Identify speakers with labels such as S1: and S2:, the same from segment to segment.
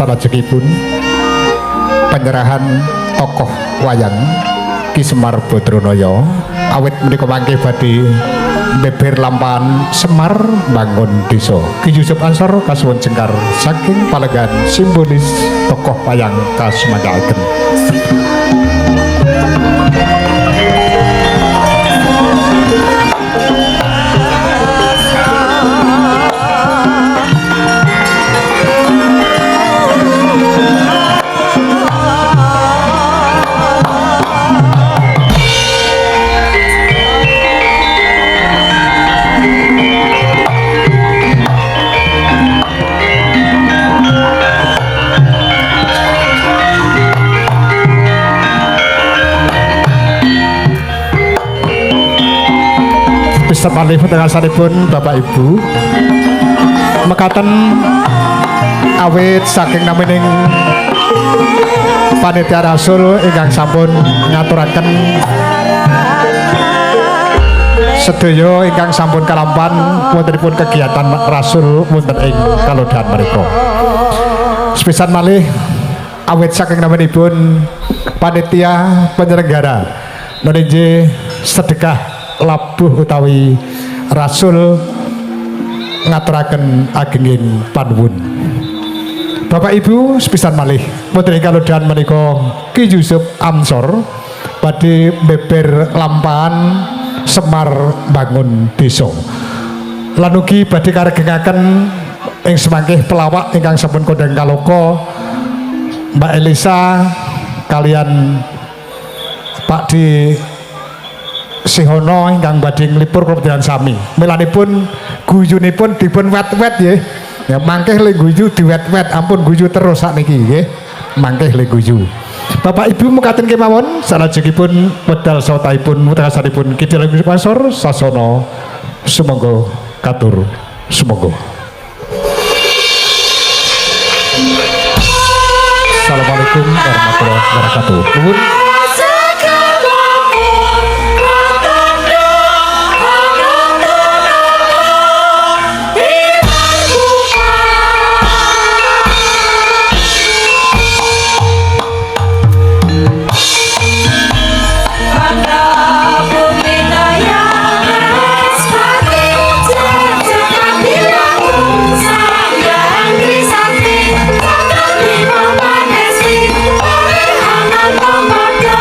S1: salajengipun penyerahan tokoh wayang Ki Semar Badranaya awit menika mangke badhe beber lampahan Semar bangun desa. Ki Yusuf Ansor kasuwun jengkar saking palegan simbolis tokoh wayang kasumangkaken. Malih pengasanipun Bapak Ibu mekaten awit saking namining panitia rasul ingkang sampun ngaturaken sedaya ingkang sampun kalampan wontenipun kegiatan rasul wonten ing kalodhan menika. Sepisan malih awit saking naminipun panitia penyelenggara meninje sedekah labuh utawi rasul ngaturaken agenging panuwun. Bapak Ibu sepisan malih putri kalodhan menika Ki Yusuf Ansor badhe beber lampahan Semar bangun desa. Lan ugi badhe karegengaken ing semangkih pelawak ingkang sampun kondhang kaloka Mbak Elisa kalian Pak Di Sihono ingkang badhe nglipur kebetulan sami. Melanipun guyunipun dipun wet-wet nggih. Ya mangkeh le guyu diwet-wet, ampun guyu terus sakniki nggih. Mangkeh le guyu. Bapak Ibu mekaten kemawon salajengipun wedal sautaipun mutrasanipun Ki Yusuf Ansor sasana sumangga katur sumangga. Assalamualaikum warahmatullahi wabarakatuh. Nuwun.
S2: Mama,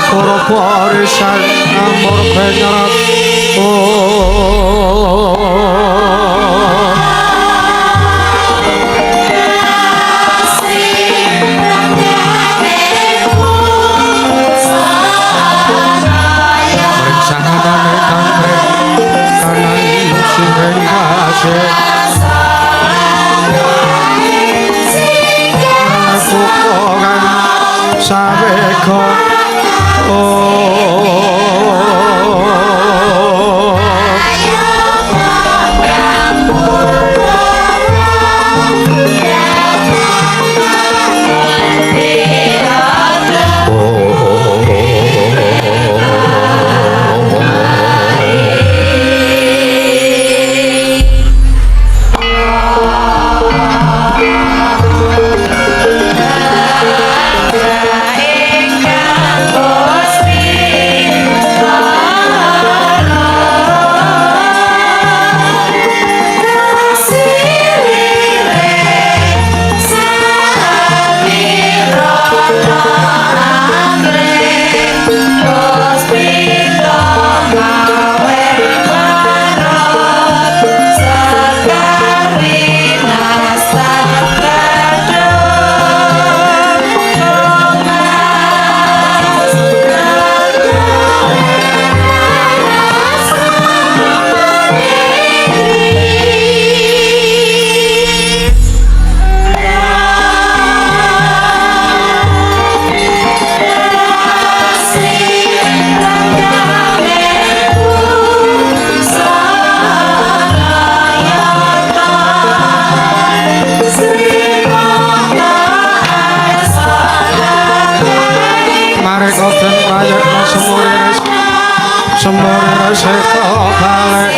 S2: Purisan amor penyerat Merencangan kangkring kanan sireng kasih Pukokan sabeko Semore seko balik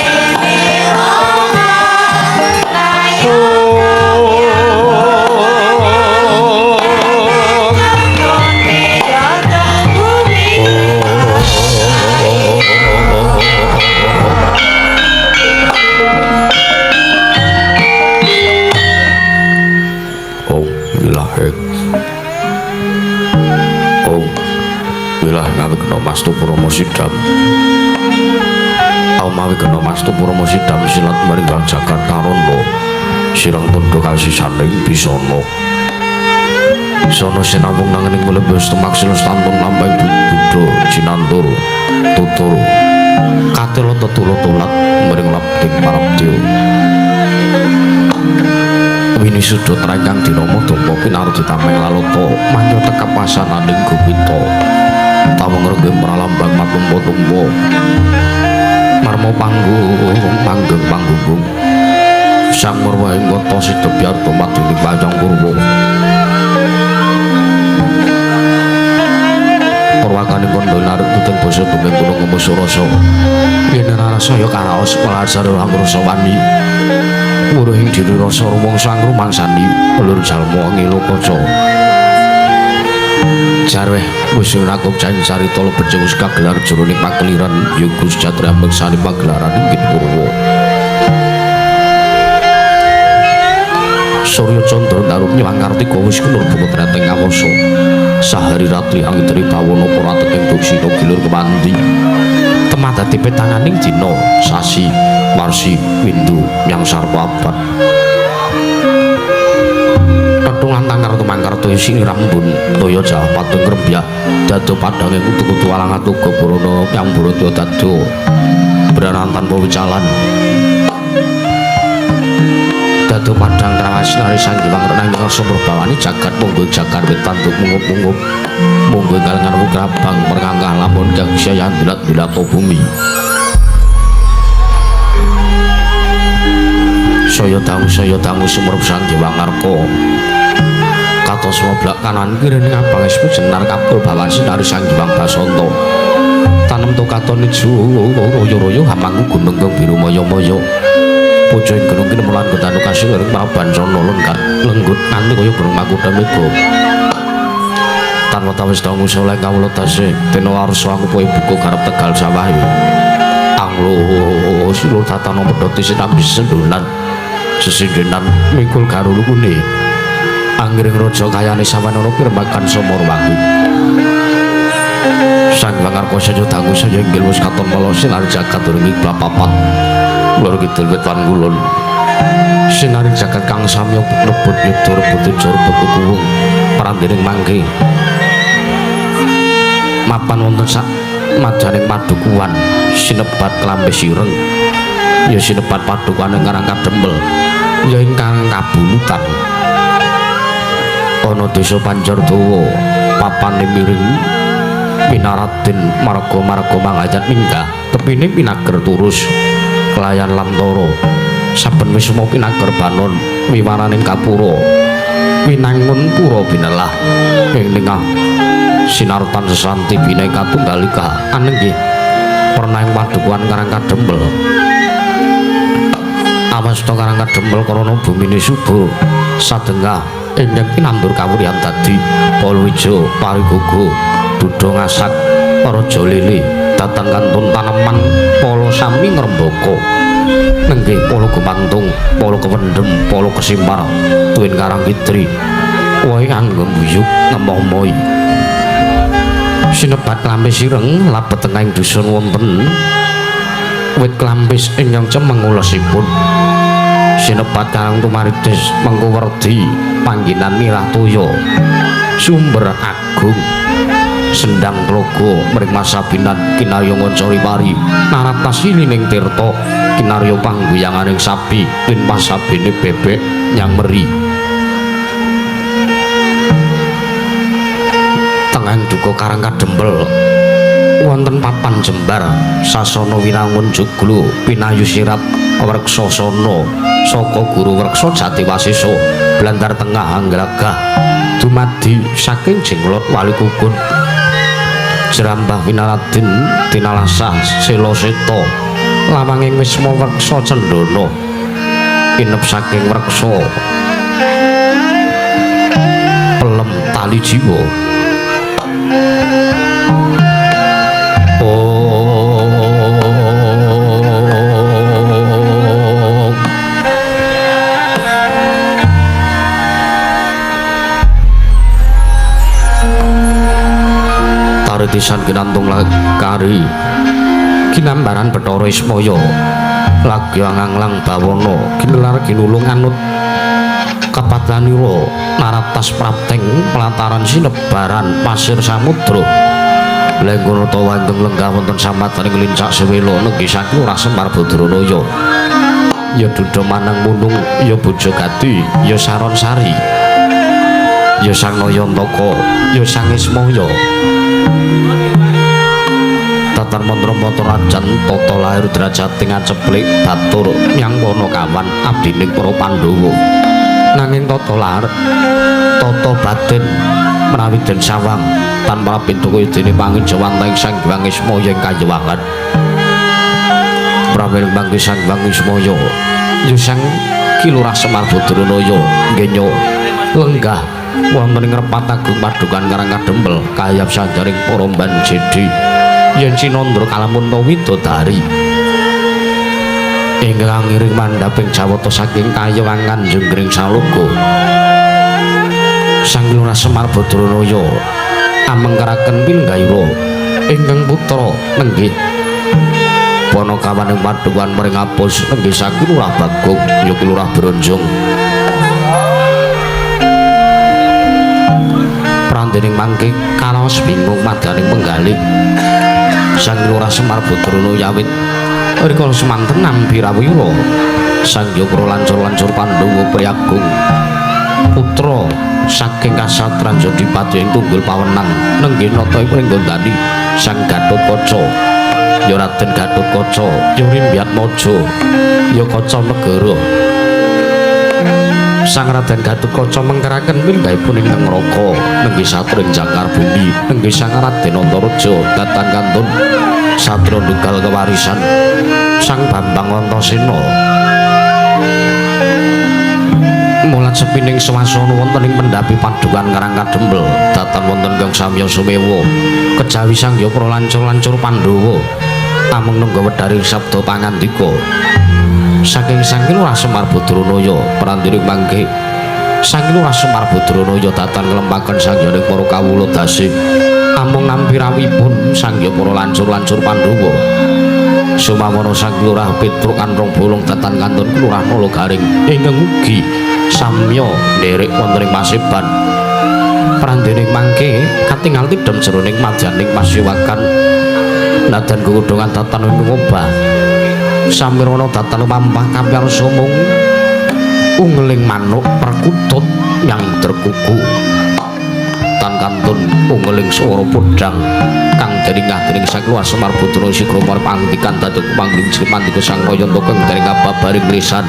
S2: Oh, ilahek Oh, ilah nabi kena mastu promosidam Mawi kena mastu purama sidam silat maringgang Jakarta Rondo sirang tondo kasih saning bisono sono sinambung nangening melebes temaksil stantun lambang budo jinantur tutur katelo tetulo tulat mering lapting parabdio wini sudut rangkang dinomo domo pinaru ditameng laloto manyo tekap pasananing gupito tawang renggem meralambang matumbo-tumbo marmo panggung sang murwahing kota sida biar tomat ing panjang purwa perwakane kondo narik tuteng basa tumeng gunung ngemusu rasa yen ora saya karaos pelasar angrusa wani muruhing diri rasa rumong sang rumangsani pelur jalma ngelo kaca jarweh wis rakuk jan carita lo becus kagelar jroning pakeliran Yugus Jatra mengsani pagelaran ing purwa Surya Candra darum nyawang Kartika wis kunur putra teng ngawasa sahari ratri angitri bawana para teking duksina gilur kemandi temah dadi petanganing dina sasi marsi windu nyang sarwa abad Ketungan tangkar tumangkar toyo sini rambun toyo jawa patung rembyak dado padang yang kutu-kutu alang atuga burono yang burono dado beranan tanpa wicalan dado padang trawas nari sanggiwang renang yang sumber bawani jagat munggu jagat wetantuk mungup-mungup munggu galengan wukrabang merkangkah lamun kang siayan bilat-bilat bumi saya tangu sumber sanggiwang ngarko katos moblak kanan kiri ngabang esmu jenar kapul bawan sinari sanggiwang basonto tanem to katon ijo royo-royo hamangku gunung kang biru moyo-moyo pujo ing gunung kini mulan ketanu kasih ngiring paban sono lenggut nanti kaya gunung makuda mego tanpa tawis tangu soleh kawulo tasih teno arso aku poe buku garap tegal sawahi anglo silur tatano medoti sinambi sendunan sesindunan mikul garulu kuni anggiring rojo kayane sawan ono kirmakan somor wangi karko saja dangu saja inggil wis katon mala sinar jagat durung ikhlas papat lor kidul wetan kulon sinar jagat kang samya rebut yudha rebut jor bekuwung parandening mangke mapan wonten sak majaning padukuhan sinebat klambe sireng ya sinebat padukuhan ingkang kadempel ya ingkang kabulutan ana desa Panjardawa papane miring pinaraden marga-marga mangajat minggah tepine pinager turus kelayan lantara saben wis sumo pinager banon wiwaraning kapura winangun pura binelah ing tengah sinartan sesanti bina katunggalika aneng nggih pernah ing padukuhan Karang Kadempel awasta Karang Kadempel krana bumine suba sadengah ingkang tinandur kawurihan dadi palawija parigogo dudha ngasak raja lele datan kantun taneman pala sami ngrembaka nenggih pala gumantung pala kewendhem pala kesimpar tuwin karang kitri wae anggem buyuk ngemoh-mohi sinebat klambe sireng labet tengahing dusun wonten wit klampis ingkang cemeng ulesipun sinebat Karang Tumaritis mengko werdi panggenan Mirah Toya sumber agung sendang tlaga mring masabinan kinarya ngancari pari naratasining tirta kinarya panggoyanganing sapi lan pasabene bebek nyang meri tengahing duka Karang Kadempel wonten papan jembar sasana wirangun joglo pinayu sirap Werksasana saka Guru Wreksa Jatiwasesa blandar tengah anggragah dumadi saking jenglot Walikugun Jerambah Winaraden Tinalasah Selaseta lawanging Wisma Wreksa Cendana inep saking Wreksa pelem tali jiwa Tisan kinantung kari kinambaran Bathara Ismaya lagi anganglang bawana ginelar ginulung anut kapatlanira naratas prapteng pelataran sinebaran pasir samudra lenggono tawa ingkang lenggah wonten samataning lincak sewela nenggih saking Lurah Semar Badranaya ya dudha manang munung ya Bojogati ya Saron Sari ya Sang Nayantaka ya Sang Ismaya tatar mantra-mantra rajan tata lair drajating aceplik batur nyang Wanakawan abdining para Pandhawa nanging tata lair tata batin menawi den sawang tanpa pintu kaya dene panginjawantaing Sang Hyang Ismaya ing kayewangan prawiring mangke Sang Hyang Ismaya ya Sang Ki Lurah Semar Badranaya nggenya lenggah wonten ing Repat Agung Padukan Karang Kadempel kayap sanjaring para mban jedhi yen Cinandra kalamun widodari ingkang ngiring mandhaping jawata saking kayewangan jenggring Saloka Sang Lurah Semar Badranaya amengkaraken pinggayura ingkang putra nenggih Wanakawan ing Padukan mring apus nenggih saking Lurah Bagong ya Lurah Bronjong prandening mangke kalaos bingung madaning penggalih Sang Lurah Semar Badranaya awit rikala semanten nampi rawira Sang Yogara lancur-lancur Pandhawa priyagung putra saking kasatran Jodipati ing tunggul pawenang nenggih nata ing Pringgondani Sang Gatotkaca ya Raden Gatotkaca ya Rimbyatmaja ya Kacanegara Sang Raden Gatotkaca mengkaraken pinggahipun ing neraka nenggih satring jangkar bumi nenggih Sang Raden Antaraja datan kantun satra nunggal kewarisan Sang Bambang Antasena mulat sepining swasana wonten ing pendhapi Padukan Karang Kadempel datan wonten kang samya sumewa kejawi Sang Yogara lancur-lancur Pandhawa amung nunggu wedharing sabda pangandika saking Sang Lurah Semar Badranaya prandiring mangke Sang Lurah Semar Badranaya datan nglempaken sangyaning para kawula dasih amung nampi rawipun Sangya para lancur-lancur Pandhawa sumawana Sang Lurah Petruk Kanrong Bolong Datan Kanton Kelurahan Nalagaring ingkang ugi samya nderek wonten ing paseban prandening mangke katingal tidem jroning madyaning pasyewakan nadan gegudhongan datan ngobah samirana datan mampah kampiar somong ungling manuk perkutut yang terkuku tan kantun ungling swara podhang kang dening Sang Luar Semar Putra Sikromar pangandikan dadi pangling Srimandika Sang Rayanta kang dening kababaring risan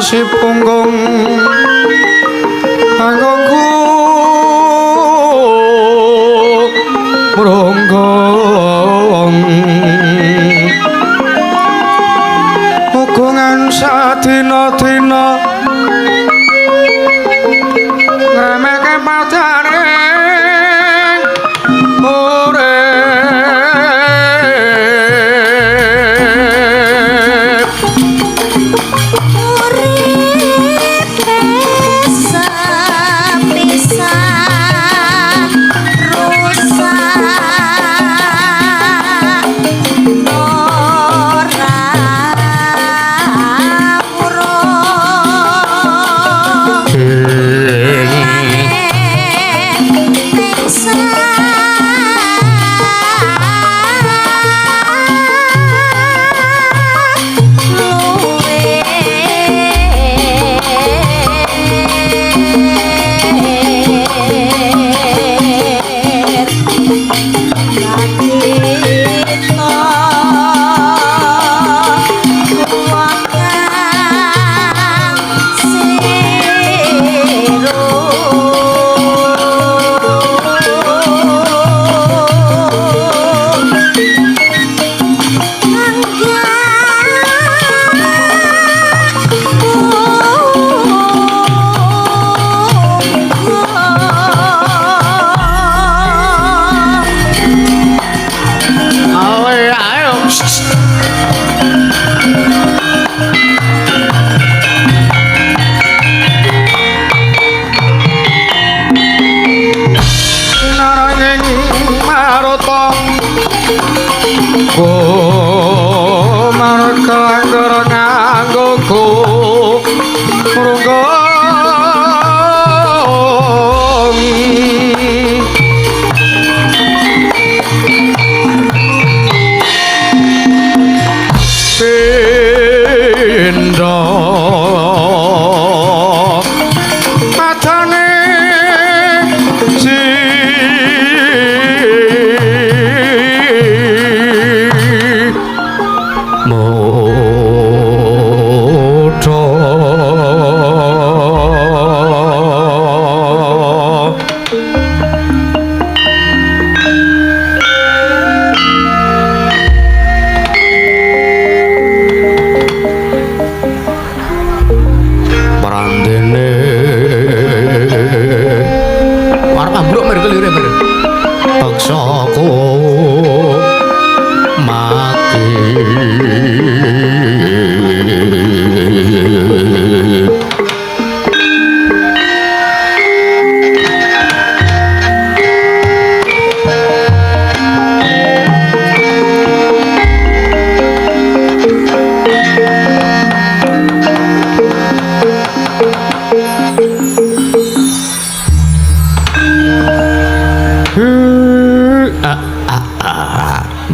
S3: si punggung anggongku meronggong mugungan sadina-dina ngremeke padane urip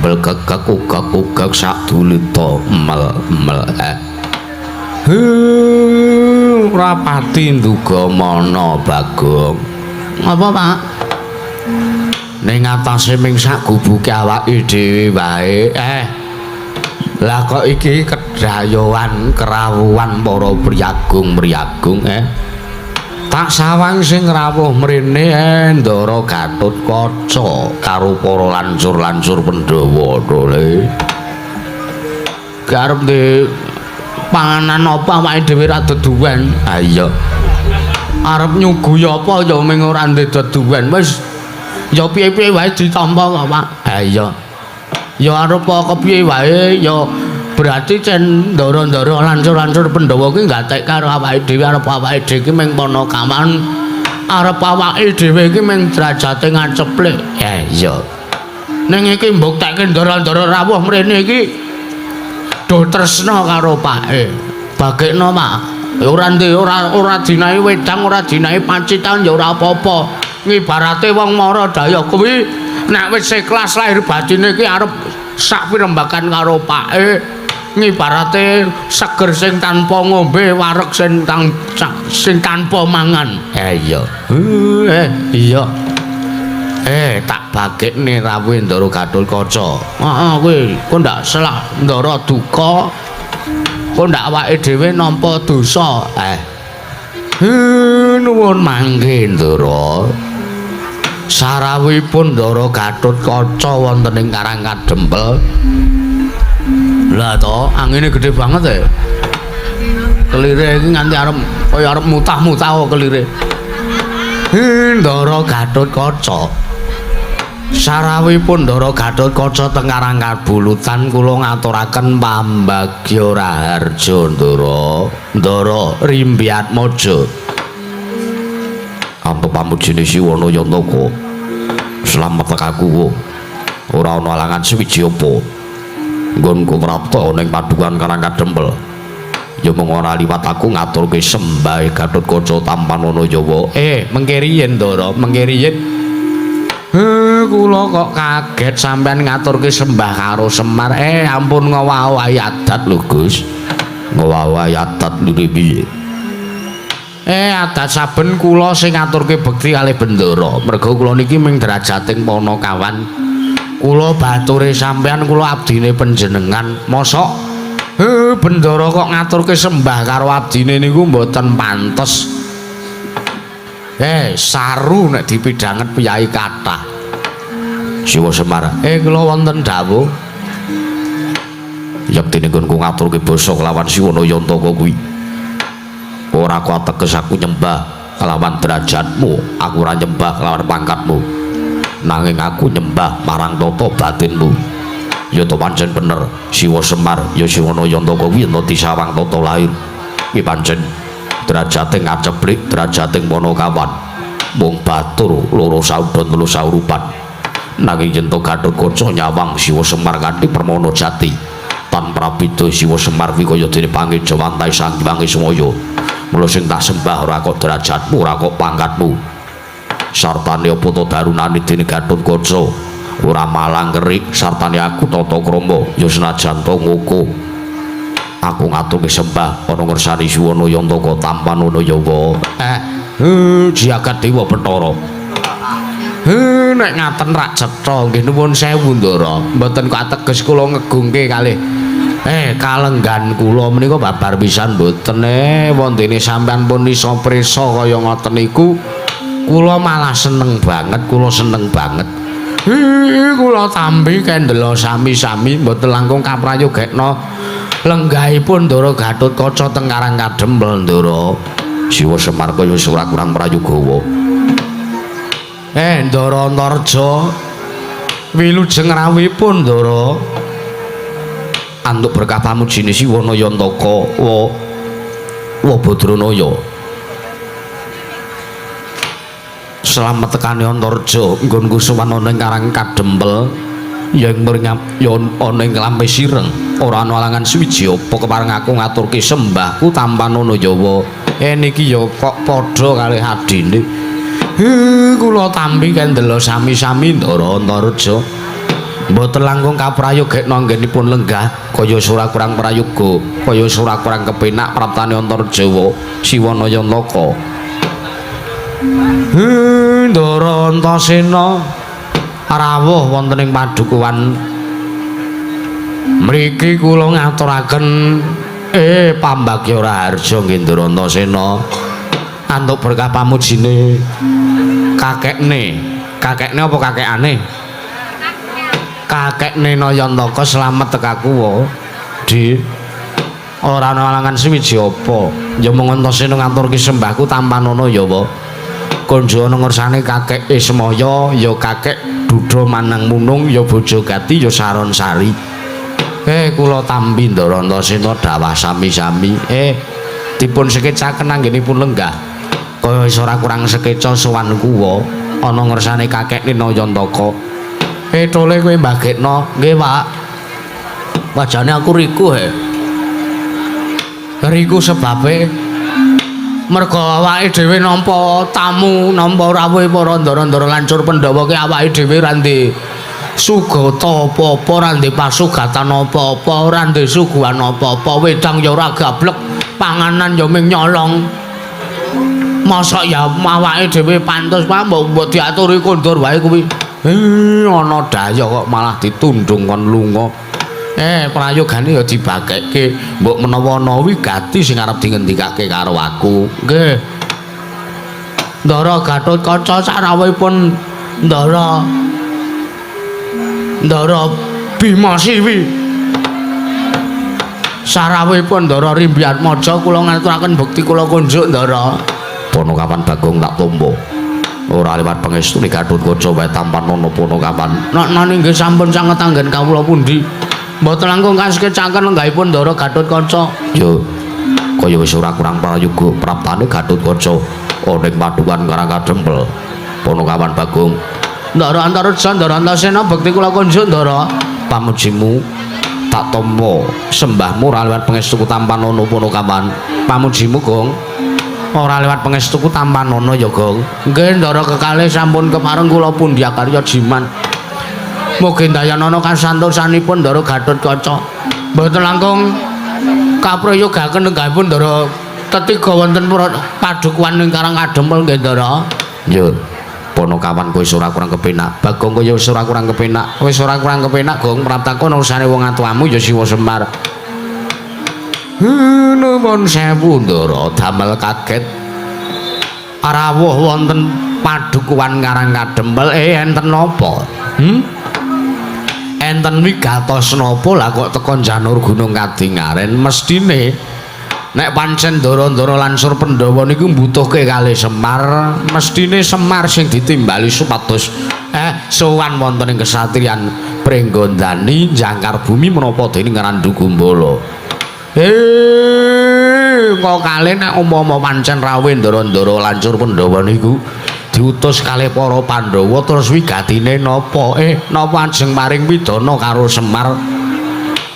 S2: kadembel gegek ugek sak dulita mel rapati nduga mana Bagong apa Pak ning atase ming sak gubuke awake dhewe wae lah kok iki kedayoan kerawuhan para priyagung tak sawang sing rawuh mrene Ndara Gatotkaca karo para lancur-lancur Pandhawa to le karep de panganan apa awake dhewe ra deduwen ha iya arep nyuguhi apa ya ming ora deduwen wis ya piye-piye wae ditampa kok Pak ha iya ya arep kepiye wae ya berarti cen ndara-ndara lancur-lancur Pandhawa ki gatek karo awake dhewe arep awake dhewe ki ming Panakawan arep awake dhewe ki ming derajate ngaceplik iya ning iki mbuktekke ndara-ndara rawuh mrene iki do tresna karo pake bagekno Pak ora dinae wedang ora dinae pancitan ya ora apa-apa ngibarate wong mara daya kuwi nek wis ikhlas lahir batine iki arep sak pirembakan karo pake ngibarate seger sing tanpa ngombe wareg sing tanpa mangan iya iya tak bagekne rawuh Ndara Gatotkaca heeh kowe kok ndak salah ndara duka kok ndak awake dhewe nampa dosa nuwun mangke Ndara sarawuhipun Ndara Gatotkaca wonten ing Karang Kadempel lah to angine gede banget kelire iki nganti arep kaya arep mutah-mutah kok kelire Ndara Gatotkaca sarawuhipun Ndara Gatotkaca teng Karang Kabulutan kula ngaturaken pambagya raharja Ndara Rimbyatmaja ampa pamujine Siwana Yantaka slamet tekaku ora ana alangan suwiji apa nggonku prapta ning padukan Karang Kadempel ya mung ora liwat aku ngaturke sembah Gatotkaca Tampanana Jawa mengke riyen Ndara mengke riyen kula kok kaget sampean ngaturke sembah karo Semar ampun ngowahi adat lho Gus ngowahi adat lho piye adat saben kula sing ngaturke bekti kalih Bendara merga kula niki ming derajating Panakawan kula bature sampean kula abdine panjenengan mosok Bendara kok ngaturke sembah karo abdine niku mboten pantes saru nek dipidhanget piyai kathah Siwa Semar kula wonten dawuh yektine nggonku ngaturke basa kelawan Siwana Yantaka kuwi ora kok ateges aku nyembah kelawan derajatmu aku ora nyembah kelawan pangkatmu nanging aku nyembah marang tata batinmu ya to pancen bener Siwa Semar ya Siwana Yantaka kuwi ento disawang tata lahir iki pancen derajate ngaceplik derajate Panakawan mung batur loro saudon telu saurupan nanging yen to Gatotkaca nyawang Siwa Semar kanthi permana jati tanpa beda Siwa Semar kuwi kaya dene pangija wantai Sang Hyang Wismaya mula sing tak sembah ora kok derajatmu ora kok pangkatmu sartane apa to darunane dene Gatotkaca ora malang kerik sartane aku tata krama ya senajan to ngoko aku ngaturke sembah ana ngersani Siwana Yantaka Tampanana Jawa jagat dewa Bathara nek ngaten rak cetha nggih nuwun sewu Ndara mboten kok ateges kula ngegungke kalih kalenggan kula menika babar pisan mboten wontene sampean pun iso prisa kaya ngoten niku kula malah seneng banget kula seneng banget kula tampi kendela sami-sami mboten langkung kaprayogekna lenggahipun Ndara Gatotkaca teng Karang Kadempel Ndara Siwa Semar kaya wis ora kurang prayogawa Ndara Antarja wilujeng rawuhipun Ndara antuk berkah pamujine Siwana Yantaka wa Badranaya selamat tekane Antarja nggonku sowan ana ing Karang Kadempel yen mringap yen ana ing Lampe Sireng ora ana alangan suwiji apa kepareng aku ngaturke sembahku Tampanana Jawa niki ya kok padha kalih adine kula tampi kendela sami-sami Ndara Antarja Mboten langkung kaprayogekna anggenipun lenggah kaya sura kurang prayoga kaya sura kurang kepenak praptane Antarjawa Siwana Yantaka. Ndara Antasena rawuh wonten ing padukuhan mriki kula ngaturaken pambagya Raharja nggih Ndara Antasena antuk berkah pamujine kakekne apa kakekane kakekne Nayantaka slamet tekaku wae di ora ana alangan suwiji apa ya mung Antasena ngaturke sembahku tampanono ya wae konjo ana ngersane kakek Ismaya ya kakek Dudha Manang Munung ya Bojo Gati ya Saron Sari kula tampi Ndara Antasena dawah sami-sami dipun sekecaken anggenipun lenggah kaya ora kurang sekeca sowan kuwa ana ngersane kakekne Nayantaka tole kowe mbagekno nggih Pak wajane aku riku riku sebabe merga awake dhewe nampa tamu nampa rawuhe para ndara-ndara lancur Pandhawa ki awake dhewe ra ndek sugata apa-apa ra ndek pasugatan apa-apa ora ndek suguhan apa-apa wedang ya ora gablek panganan ya ming nyolong masa ya awake dhewe pantes mbok diaturi kondur wae kuwi ana daya kok malah ditundung kon lunga prayogane ya dibagekke mbok menawa ana wigati sing arep dingendikake karo aku nggih Ndara Gatotkaca sarawuhipun Ndara Bima Siwi sarawuhipun Ndara Rimbyatmaja kula ngaturaken bekti kula kunjuk Ndara Ponokapan Bagong tak tombo ora liwat pangestune Gatotkaca wae tampanono Ponokapan nanging nggih sampun sanget anggen kawula pundi mboten langkung kaskecaken lenggahipun Ndara Gatotkaca yo kaya wis ora kurang prayoga praptane Gatotkaca ana ing padukan Karangkadempel Ponokapan Bagong Ndara Antareja Ndara Antasena bekti kula kunjuk Ndara pamujimu tak tampa sembahmu ora liwat pangestuku tampanono Ponokapan pamujimu Gong ora liwat pangestuku tampanono ya Gong nggih Ndara kekalih sampun kepareng kula pundi karya jiman mugi dayanana kasantosanipun Ndara Gatotkaca mboten langkung kaprayogaken lenggahipun Ndara ketiga wonten padukuhan ing Karangkadempel nggih Ndara ya Ponokapan kowe ora kurang kepenak Bagong kowe wis ora kurang kepenak wis ora kurang kepenak Gong praptakon urusanane wong atuamu ya Siwa Semar nuwun sewu Ndara damel kaget rawuh wonten padukuhan Karangkadempel enten napa enten wigatos napa lah kok teko Janur Gunung Kadingaren mestine nek pancen Ndara-ndara lansur Pandhawa niku mbutuhke kalih Semar mestine Semar sing ditimbali supados sowan wonten ing kesatriyan Pringgondani Jangkar Bumi menapa dening Randu Gumbala kok kalih nek umpama pancen rawuh Ndara-ndara lancur Pandhawa niku diutus kalih para Pandhawa terus wigatine napa napa ajeng maring pidana karo Semar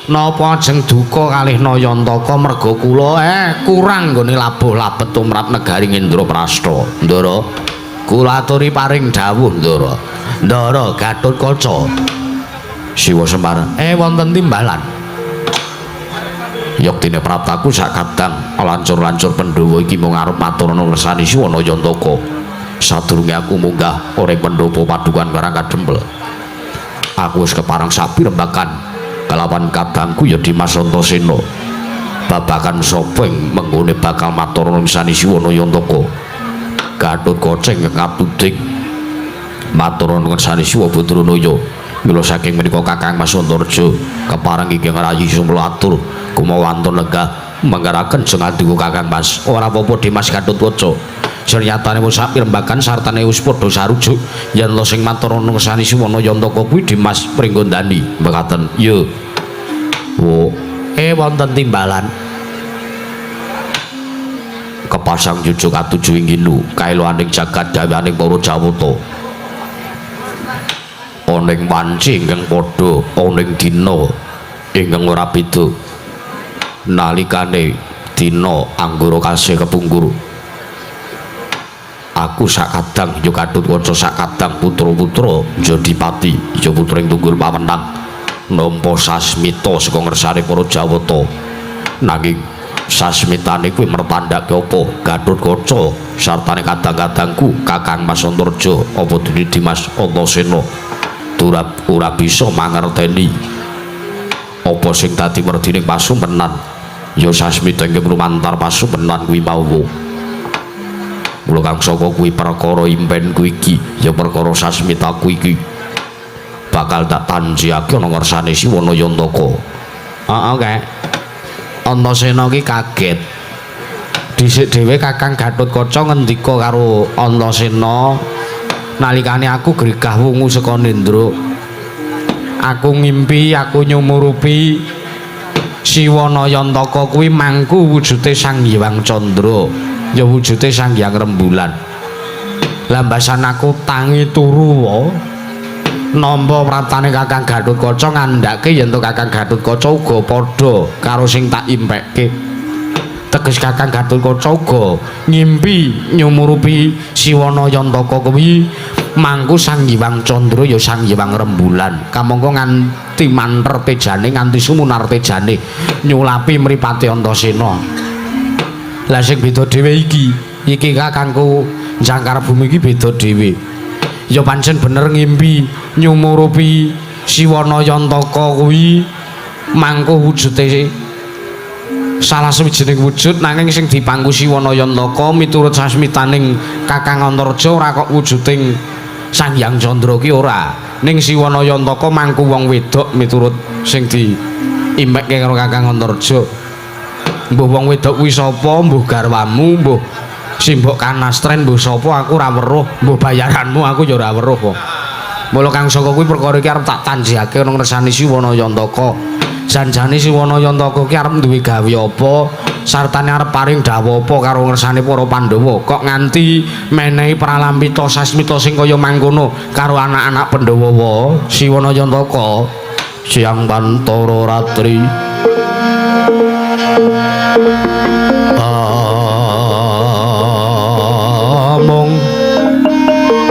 S2: napa ajeng duka kalih Nayantaka merga kula kurang nggone labuh labet tumrap negari Indraprastha Ndara kula aturi paring dawuh Ndara Gatotkaca Siwa Semar wonten timbalan yektine praptaku sak kadang lancur-lancur Pandhawa iki mung arep maturana ngersani Siwa Nayantaka sadurunge aku munggah ora pendopo padukan Karangkadempel aku wis kepareng sapi rembakan kalawan kadangku ya Dimas Antasena babakan sapa ing menggone bakal maturana ngersani Siwa Nayantaka Gatotkaca ngaptuding maturana ngersani Siwa Badranaya mila saking menika Kakang Mas Antareja kepareng ingkang rayi sumlatur kumawantun lenggah manggaraken jengadika Kakang Mas ora apa-apa Dimas Gatotkaca Suryatane wis sak pirembagan sartane wis padha sarujuk yen lo sing maturana ngersani Siwa Nayantaka kuwi Dimas Pringgondani mekaten yo wonten timbalan kepasang jujuk atuju ing nginu kaeloaning jagat dawaning para Jawata oning wanci ingkang padha oning dina ingkang ora beda nalikane dina anggara kasih kepungkur aku sakadang ya Gatotkaca sakadang putra-putra Jodipati ya putring tunggul pamenang nampa sasmita saka ngersane para Jawata nanging sasmitane kuwi mertandhake apa Gatotkaca sartane kadang-kadangku Kakang Mas Antarja apa dene Dimas Antasena ora bisa mangerteni apa sing dadi werdining pasumpenan ya sasmita ingkang lumantar pasumpenan kuwi mau mula kang saka kuwi perkara impen kuwi iki ya perkara sasmitaku iki bakal tak tanjiake ana ngersane Siwana Yantaka. Heeh Kek. Antasena ki kaget. Dhisik dhewe Kakang Gatotkaca ngendika karo Antasena nalikane aku gregah wungu saka Nendra. Aku ngimpi aku nyumurupi Siwana Yantaka kuwi mangku wujude Sang Hyang Candra. Ya wujude Sang Hyang Rembulan. Lambasan aku tangi turu wae nampa pratane Kakang Gatotkaca ngandhake yen to Kakang Gatotkaca uga padha karo sing tak impekke. Teges Kakang Gatotkaca uga ngimpi nyumurupi Siwana Yantaka kuwi mangku Sang Hyang Candra ya Sang Hyang Rembulan. Kamangka nganti manter tejane nganti sumunar tejane nyulapi mripate Antasena. Lah sing beda dhewe iki kakangku Jangkar Bumi iki beda dhewe. Ya pancen bener ngimpi nyumurupi Siwana Yantaka kuwi mangko wujude salah sawijining wujud nanging sing dipangku Siwana Yantaka miturut sasmitaning Kakang Antarja ora kok wujuding Sang Hyang Candra ki ora. Ning Siwana Yantaka mangku wong wedok miturut sing diimpekke karo Kakang Antarja. Mbuh wong wedok kuwi sapa, mbuh garwamu, mbuh simbok kanastren, mbuh sapa aku ora weruh, mbuh bayaranmu aku ya ora weruh kok. Mula kang saka kuwi perkara iki arep tak tanjihake ana ngersane Siwana Yantaka. Janjane Siwana Yantaka ki arep duwe gawe apa, sartane arep paring dawuh apa karo ngersane para Pandhawa. Kok nganti menehi pralampita sasmita sing kaya mangkono karo anak-anak Pandhawa wae. Siwana Yantaka Siang Bantara Ratri mong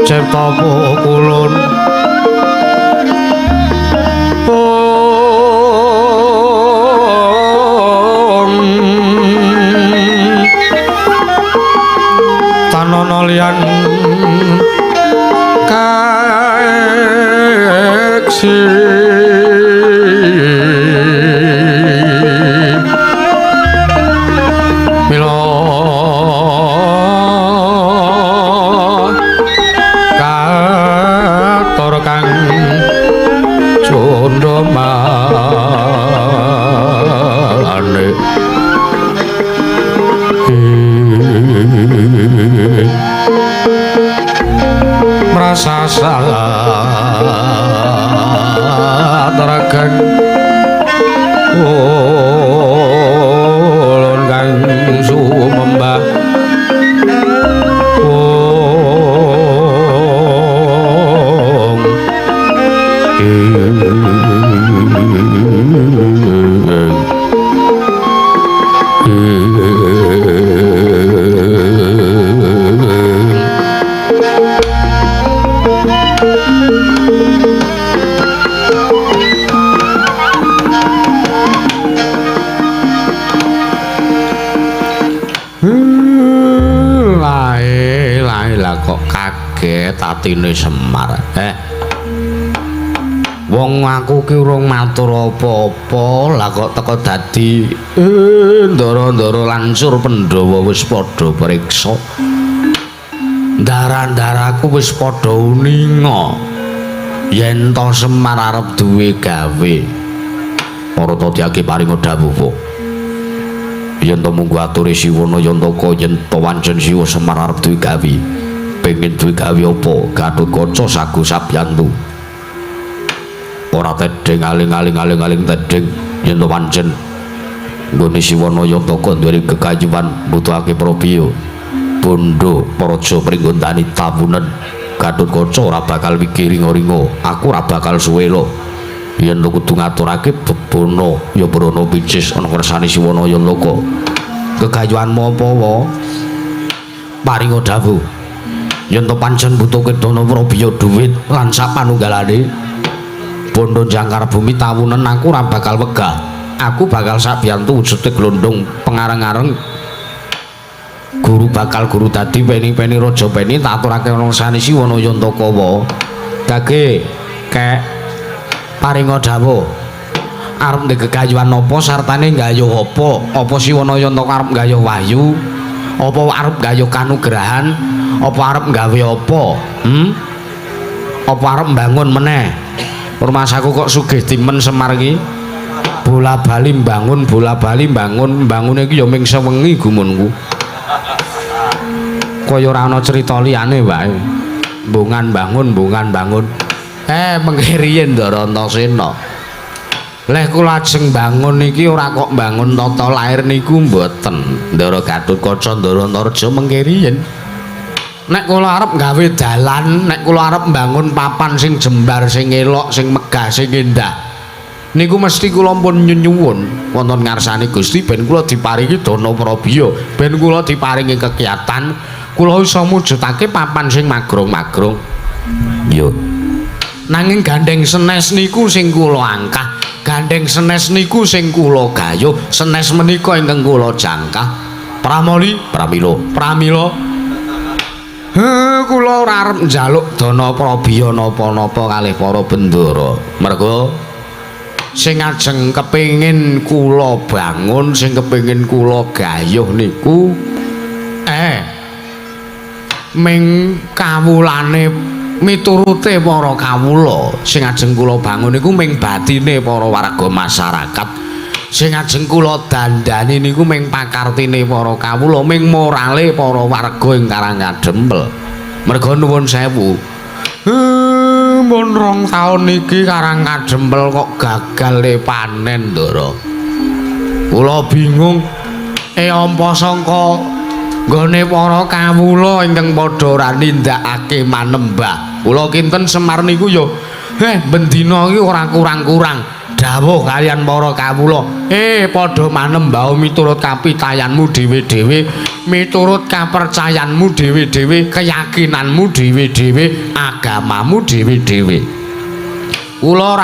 S2: cipta kulun tanana liyan kaeksi merasa salah terakan ulun kang sumembah kok kaget atine Semar. Wong aku ki urung matur apa-apa lah kok teko dadi ndara-ndara lancur Pandhawa wis padha priksa. Ndara-ndaraku wis padha uninga yen to Semar arep duwe gawe. Marata diake paringa dawuh. Yen to munggo ature Siwana Yantaka yen to wancen Siwa Semar arep duwe gawe. Pengen duwe gawe apa Gatotkaca sagu sabyantu ora tedeng aling-aling tedeng yen to pancen nggone Siwana Yantaka duwe kekayuhan mbutuhake prabiya bondo praja pringgondani tabunen Gatotkaca ora bakal mikir ringo-ringo aku ora bakal suwela yen to kudu ngaturake bebono ya brana picis ana kersane Siwana Yantaka kekayuhanmu apa wae paringa dawuh yen to pancen butuhke dana prabiya dhuwit lan sapanunggalane bondo jangkar bumi tawunen aku ora bakal wegah. Aku bakal sabiyantu wujude glondong pengareng-areng. Guru bakal guru dadi peni-peni raja peni tak aturake ana sanisi wana Yantakawa. Dage kek paringa dawuh. Arep ndek gegayuhan apa sartane nggayuh apa? Apa Siwana Yantaka arep nggayuh wahyu? Apa arep nggayuh kanugrahan? Apa arep nggawe apa? Apa arep mbangun meneh? Rumahsaku kok sugih timen Semar iki. Bola-bali mbangun, bola-bali mbangun, mbangune iki ya ming sewengi gumunku. Kaya ora ana crita liyane wae. Mbungan bangun, mbungan bangun. Mengke riyen Ndara Antasena. Leh kula ajeng bangun iki ora kok bangun tata lair niku mboten. Ndara Gatotkaca, Ndara Antareja mengke riyen. Nek kula arep gawe dalan, nek kula arep mbangun papan sing jembar, sing elok, sing megah, sing indah, niku mesti kula pun nyuwun wonten ngarsane Gusti ben kula diparingi dana prabiya, ben kula diparingi kekiyatan, kula iso mujudake papan sing magrong-magrong. Yo. Nanging gandeng senes niku sing kula angkah, gandeng senes niku sing kula gayuh, senes menika ingkang kula jangkah. Pramali, pramila. Kula ora arep njaluk dana prabiya napa-napa kalih para bendara. Merga sing ajeng kepengin kula bangun, sing kepengin kula gayuh niku ming kawulane miturute para kawula. Sing ajeng kula bangun niku ming batine para warga masyarakat. Sing ajeng kula dandani niku ming pakartine para kawula, ming morale para warga ing Karangkadempel. Merga nuwun sewu. Mun 2 taun niki Karangkadempel kok gagal panen, Ndara. Kula bingung. Ampa sangka nggone para kawula ingkang padha ora nindakake manembah. Kula kinten Semar niku ya bendina iki ora kurang-kurang dawuh kalian para kawula, padha manembah miturut kapitayanmu dhewe-dhewe, miturut kapercayanmu dhewe-dhewe, keyakinanmu dhewe-dhewe, agamamu dhewe-dhewe. Kula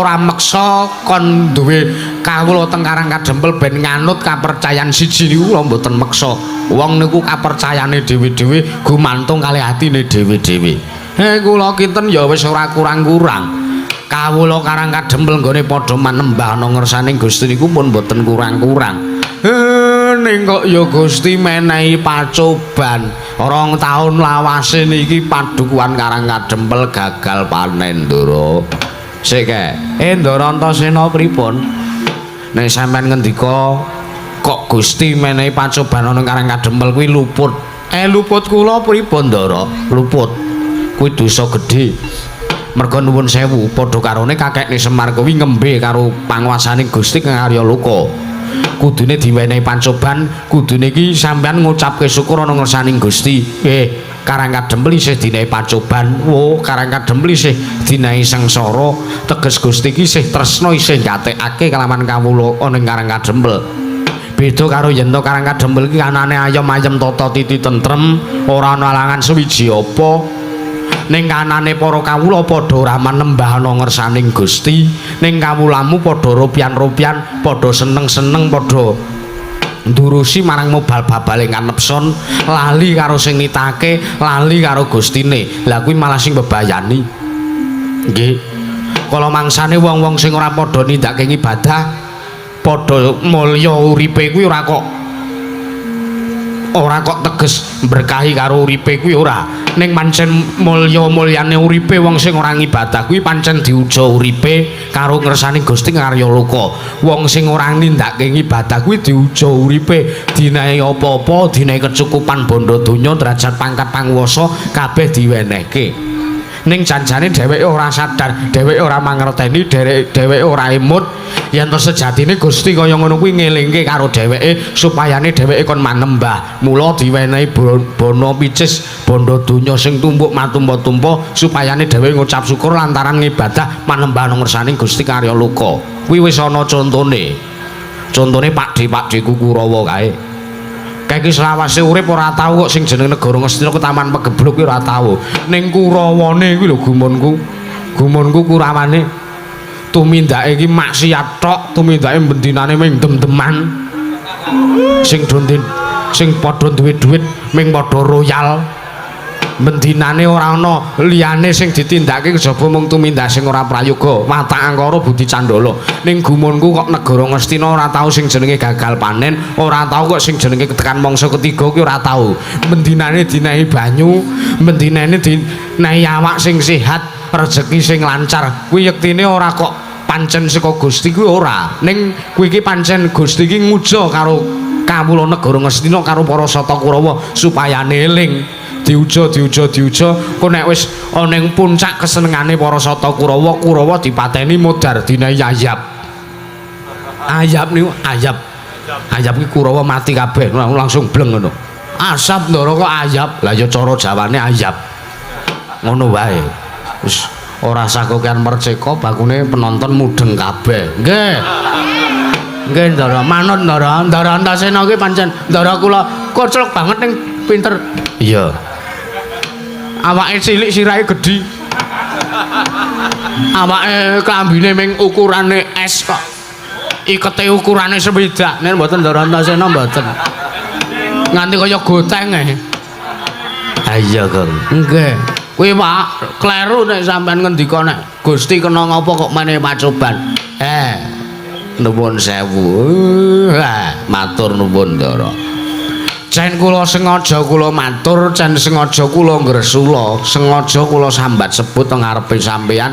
S2: ora meksa kon duwe kawula teng Karangkadempel ben nganut kapercayan siji niku kula mboten meksa. Wong niku kapercayane dhewe-dhewe gumantung kalih atine dhewe-dhewe. Kula kinten ya wis ora kurang-kurang. Kawula Karangkadempel nggone padha manembah ana ngersaning Gusti niku pun mboten kurang-kurang. Ning kok ya Gusti menehi pacoban 2 taun lawase niki padukuhan Karangkadempel gagal panen, Ndara. Sik Ndara Antasena pripun? Nek sampean ngendika kok Gusti menehi pacoban ana Karangkadempel kuwi luput. Luput kula pripun, Ndara? Luput. Kuwi dosa gedhe. Merga nuwun sewu, padha karone kakekne Semar kuwi ngembe karo panguwasaning Gusti Kang Arya Loka. Kudune diwenehi pancoban, kudune iki sampean ngucapke syukur ana ngersaning Gusti. Karangkadempel isih dinehi pancoban. Karangkadempel isih dinehi sengsara. Teges Gusti iki isih tresna isih gatekake kalawan kawula ana ing Karangkadempel. Beda karo yen to Karangkadempel iki anane ayem-ayem tata titi tentrem, ora ana alangan suwiji apa. Ning kanane para kawula padha ora manembah ana ngersaning Gusti, ning kawulamu padha rupian-rupian, padha seneng-seneng, padha ndurusi marang mobal-babale kanepson, lali karo sing nitake, lali karo Gustine. Lah kuwi malah sing bebayani. Nggih. Kala mangsane wong-wong sing ora padha nindakake ibadah, padha mulya uripe kuwi ora kok teges berkahi karo uripe kuwi ora. Ning pancen mulya-mulyane uripe wong sing ora ngibadah kuwi pancen diuja uripe karo ngersani Gusti Arya Loka. Wong sing ora nindakake ibadah kuwi diuja uripe, dinae apa-apa, dinae kecukupan bondo donya, derajat pangkat panguwasa kabeh diwenehke. Ning janjane dheweke ora sadar, dheweke ora mangerteni, dheweke ora emut yen to sejatine Gusti kaya ngono kuwi ngelingke karo dheweke supayane dheweke kon manembah. Mula diwenehi bono picis bondo donya sing tumpuk matumpa-tumpa supayane dheweke ngucap syukur lantaran ngibadah manembah nang ngersaning Gusti Arya Loka. Kuwi wis ana contone. Contone Pakde Kukurawa kae. Kayak iki selawase urip ora tau kok sing jeneng negara Ngastina ku Taman Pegebluk ki ora tau. Ning Kurawane kuwi lho gumunku. Gumunku Kurawane tumindake iki maksiat tok, tumindake bendinane ming dem-deman. Sing padha duwe dhuwit ming padha royal. Bendinane ora ana liyane sing ditindakake kejaba mung tumindak sing ora prayoga. Watak angkara budi candala. Ning gumunku kok negara Ngastina ora tau sing jenenge gagal panen, ora tau kok sing jenenge tekan mangsa ketiga ki ora tau. Bendinane dinehi banyu, bendinane dinehi awak sing sehat, rezeki sing lancar. Kuwi yektine ora kok pancen saka Gusti kuwi ora. Ning kuwi iki pancen Gusti iki nguja karo kawula negara Ngastina karo para sata Kurawa supaya eling. Diuja kok nek wis ana ing puncak kesenengane para sata Kurawa dipateni modar dinehi ayab niku ayab ki Kurawa mati kabeh langsung bleng ngono asap ndara kok ayab lah ya cara Jawane ayab ngono wae wis ora sakokean merceka bakune penonton mudeng kabeh nggih Ndara manut Ndara Antasena ki pancen Ndara kula koclok banget ning pinter iya awake cilik sirahe gedhi awake klambine ming ukurane es kok ikete ukurane sewidak nek mboten Ndara Antasena mboten nganti kaya goteng ha iya Kang nggih kuwi Pak kleru nek sampean ngendika nek Gusti kena ngapa kok meneh pacoban nuwun sewu matur nuwun Ndara Cen kula sengaja kula matur, cen sengaja kula ngresula, sengaja kula sambat sebut teng ngarepe sampeyan.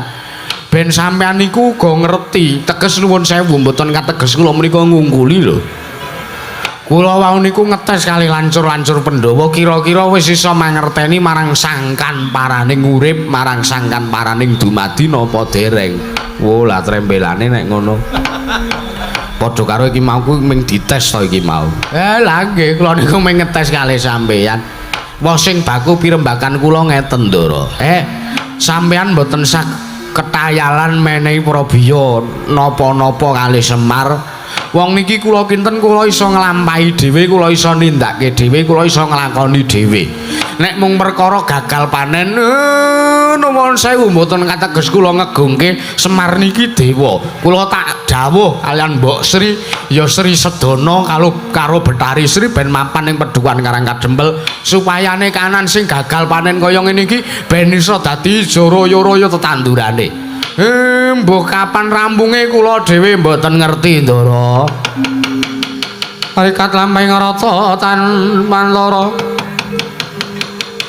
S2: Ben sampeyan niku uga ngerti, teges nuwun sewu mboten kateges kula menika ngungguli lho. Kula wau niku ngetes kali lancur-lancur Pandhawa kira-kira wis iso mangerteni marang sangkan paraning urip, marang sangkan paraning dumadi napa dereng. Wo lah trembelane nek ngono. Padha karo iki mau kuwi ming dites to iki mau. Lah nggih kula niku ming ngetes kalih sampeyan. Wong sing baku pirembakan kula ngeten Ndara. Sampeyan mboten sak ketayalan menehi Prabiya napa-napa kalih Semar. Wong niki kula kinten kula iso nglampahi dhewe, kula iso nindakake dhewe, kula iso nglakoni dhewe. Nek mung perkara gagal panen nuwun sewu mboten kateges kula ngegungke Semar niki dewa. Kula tak dawuh kaliyan Mbok Sri ya Sri Sedana karo Betari Sri ben mapan ning Pedukuhan Karangkadempel supayane kanan sing gagal panen kaya ngene iki ben iso dadi joro-yoro tetandurane. Mbok kapan rampunge kula dhewe mboten ngerti Ndara. Arikat lampahing rata tan panlara.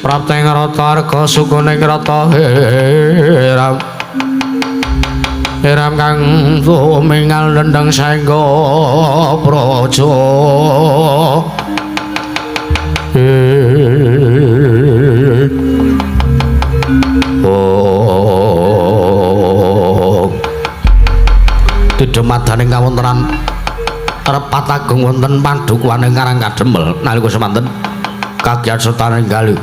S2: Prapteng rata arga sukuning rata Heram kang tumingal lendeng saengga praja. Didemadaning kawontenan arep patagung wonten Padukuhaning Karangkadempel nalika semanten kagiat setaning galih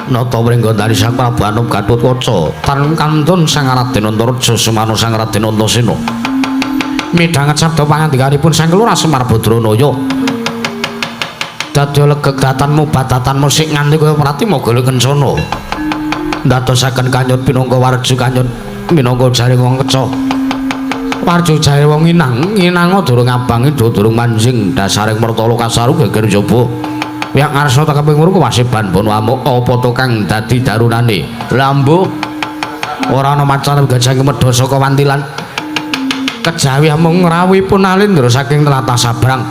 S2: nata mringga dari Sang Prabu Anup Gatotkaca tan kantun Sang Raden Antareja sumanu Sang Raden Antasena midhanget sabda pangandikanipun Sang Kelurahan Semar Badranaya dadya legeg datan mubadatan musik nganti kaya prati mogol kencana ndadosaken kanyut pinangka warju kanyut minangka jaring wong keca warju jare wong inang durung abangi durung manjing dasaring mertala kasaru geger jaba yang arsa takaping murku wasiban bono amuk apa to kang dadi darunane lambu ora ana macan gajah medha saka wantilan kejawi amung rawuhipun alindra saking tlatah sabrang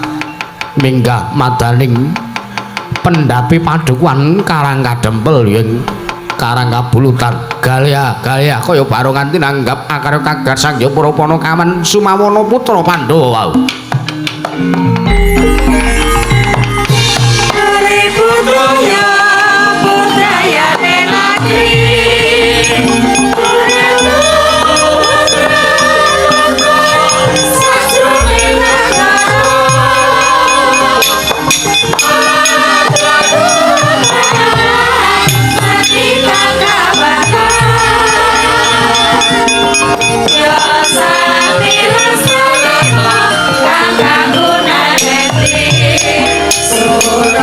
S2: minggah madaning pendhapi Padukuhan Karangkadempel ing Karangkabulutan Galia kaya barongan tinanggap akar kagar sang Yapurapana kaman Sumawana putra Pandhawa
S4: Putraya putraya nenatri Surah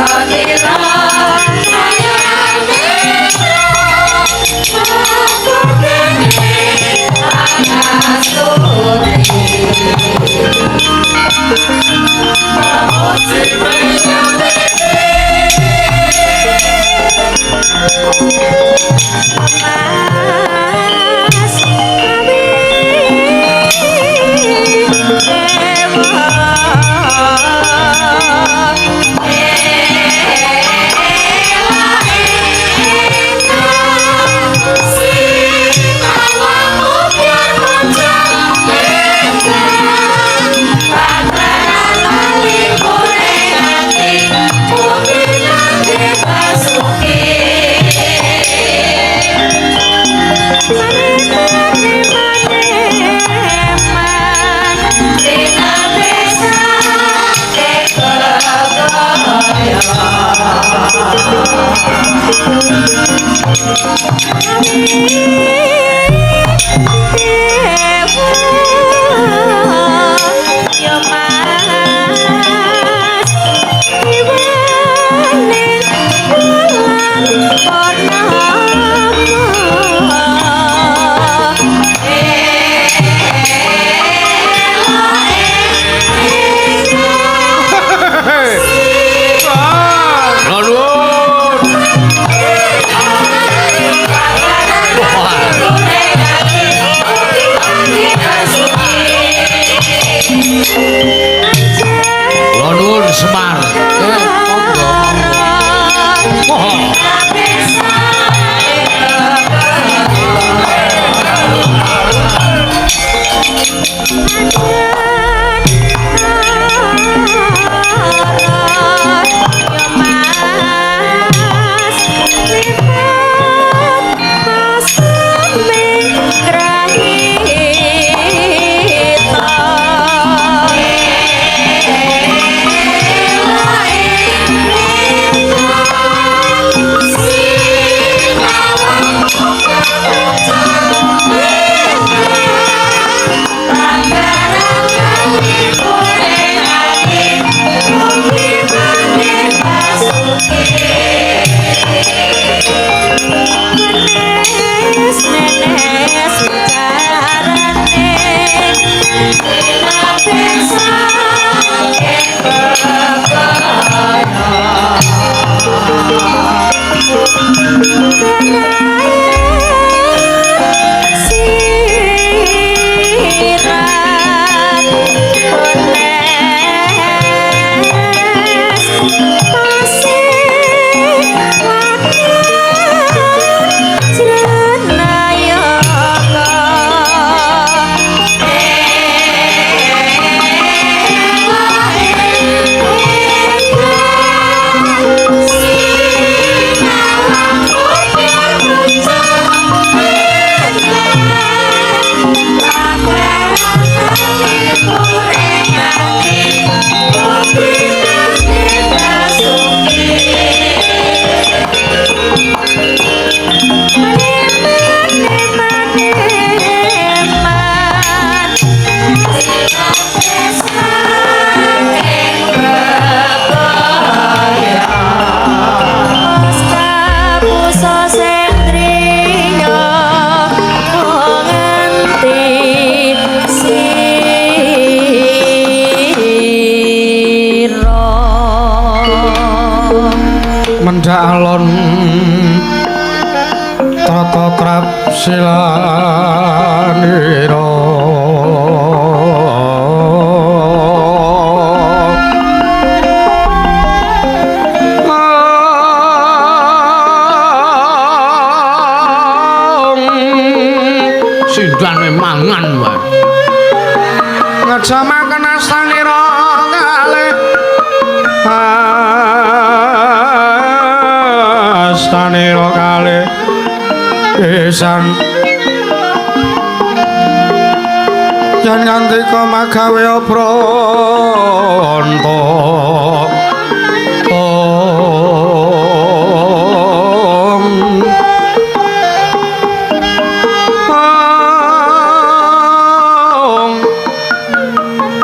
S3: mendak alon tata trap silanira
S2: sindane mangan wae
S3: ngejamaken astanira kalih astanira kalih pisan yen nganti magawe pranta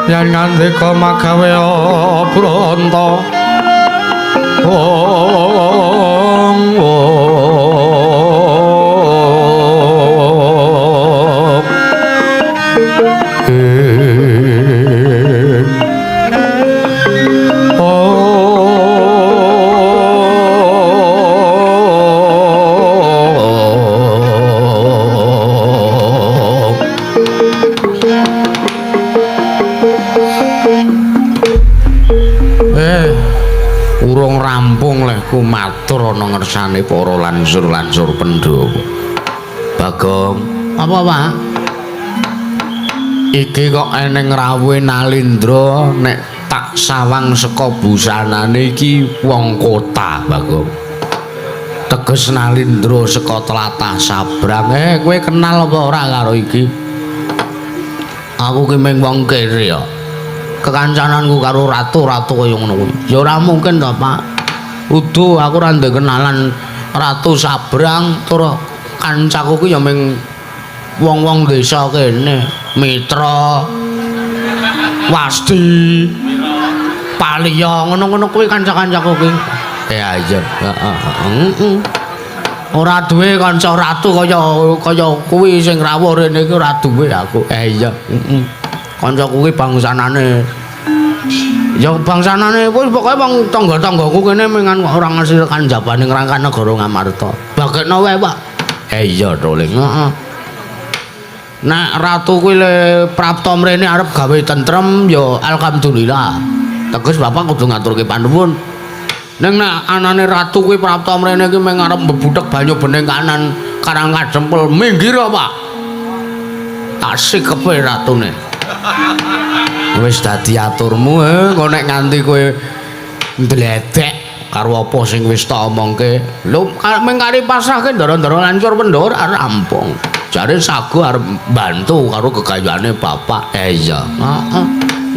S3: yen nganti magawe pranta
S2: urung rampung leh ku matur ana ngersane para lansur-lansur Pandhawa. Bagong, apa Pak? Iki kok eneng rawuhe Nalindra nek tak sawang saka busanane iki wong kota, Bagong. Teges Nalindra saka tlatah Sabrang. Kowe kenal apa ora karo iki? Aku ki mung wong kere ya. Kekancananku karo ratu-ratu kaya ngono kuwi. Ya ora mungkin to, Pak. Udu aku ora ndek kenalan Ratu Sabrang, tur kancaku ku ya mung wong-wong desa kene, Mitra, Wasti, Paliya, ngono-ngono kuwi kanca-kancaku kuwi. Ya iya, heeh. Ora duwe kanca ratu kaya kuwi sing rawuh rene iki ora duwe aku. Iya, heeh. Kancaku kuwi bangsanane. Ya bangsanane kuwi pokoke wong tangga-tanggaku kene mengan ora ngasilkan jabane ngrangka negara Ngamarta. Bagekno wae, Pak. Iya to, Ling. Heeh. Nek ratu kuwi le prapta mrene arep gawe tentrem ya alhamdulillah. Teges Bapak kudu ngaturke panuwun. Ning nek anane ratu kuwi prapta mrene iki mung arep mbebudhek banyu bening kanan Karang Kadempel minggir, Pak. Asik kepe ratune. Wis dadi aturmu engko nek nganti kowe ndledek karo apa sing wis tak omongke. Lho mung kari pasrahke ndara-ndara lancur Pandhawa rampung. Jare sagu arep bantu karo gegayane bapak. Iya, heeh.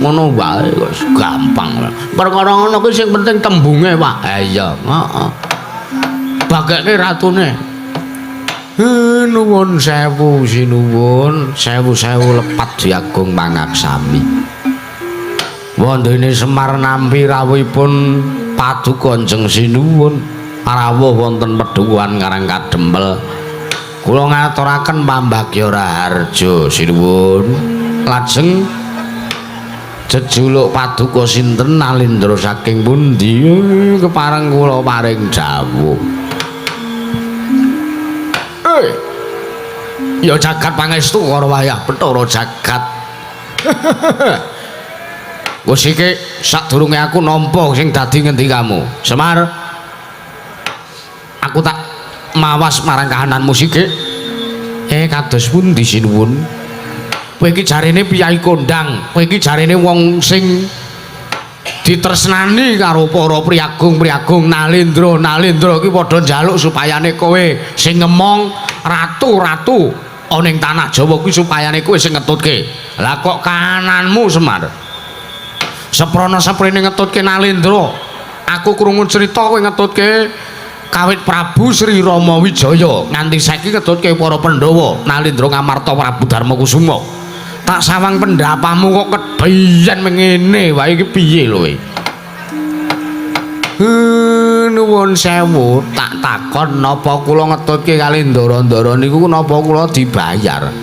S2: Ngono wae wis gampang. Perkara ngono kuwi sing penting tembunge, Pak. Iya, heeh. Bageke ratune. Nuwun sewu sinuwun, sewu-sewu lepat Diagung Mangaksami. Wondene Semar nampi rawuhipun paduka Kanjeng Sinuwun rawuh wonten Pedhuwan Karang Kadempel. Kula ngaturaken pambagya raharja sinuwun. Lajeng jejuluk paduka sinten Nalindra saking pundi kepareng kula paring dawuh. Ya jagat pangestu karo wayah Bathara jagat. Wis iki sadurunge aku nampa sing dadi ngendikamu. Semar, aku tak mawas marang kahananmu sithik. Kados pundi sinuwun? Kowe iki jarene piyai kondang, kowe iki jarene wong sing ditresnani karo para priyagung-priyagung Nalindra iki padha njaluk supayane kowe sing ngemong ratu-ratu ana ing tanah Jawa kuwi supayane kowe sing ngetutke. Lah kok kananmu Semar? Seprana-seprene ngetutke Nalindra. Aku krungu crita kowe ngetutke kawit Prabu Sri Rama Wijaya nganti saiki ngetutke para Pandhawa Nalindra Ngamarta Prabu Darmakusuma. Tak sawang pendapamu kok kebiyen mengene wae iki piye lho kowe? Nuwun sewu, tak takon napa kula ngetutke kali ndara-ndara niku napa kula dibayar?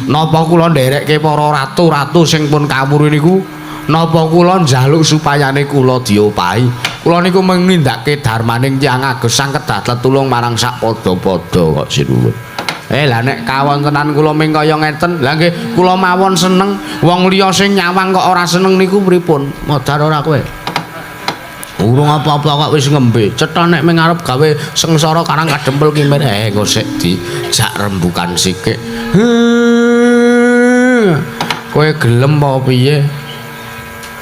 S2: Napa kula nderekke para ratu-ratu sing pun kawruh niku? Napa kula njaluk supayane kula diopahi? Kula niku menindakake darmaning tiyang agus sang kedah tetulung marang sak padha-padha kok sinuwun. Lah nek kawontenan kula ming kaya ngeten, lah nggih kula mawon seneng, wong liya sing nyawang kok ora seneng niku pripun? Modar ora kowe? Urung apa-apa kok wis ngembe. Cetha nek ming arep gawe sengsara karang kadempel kimir engko sik dijak rembukan sikik. Kowe gelem apa piye?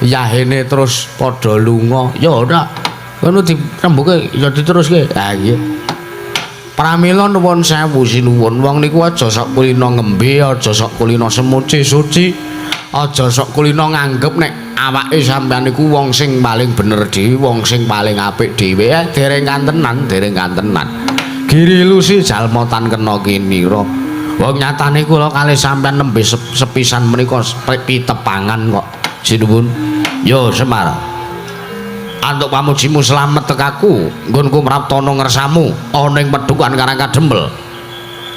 S2: Yahene terus padha lunga. Ya ora. Ngono dirembuke ya diteruske. Ha nggih. Pramila nuwun sewu sinuwun. Wong niku aja sok kulina ngembe, aja sok kulina semuci suci. Aja sok kulina nganggep nek awake sampeyan niku wong sing paling bener dhewe, wong sing paling apik dhewe. Dereng kantenan, dereng kantenan. Giri lusi jalma tan kena kinira. Wong nyatane kula kalih sampeyan nembe sepisan menika pitepangan kok. Sinuwun. Yo Semar. Antuk pamujimu slamet tekaku, nggonku mraptana ngersamu ana ing Pedhukan Karang Kadempel.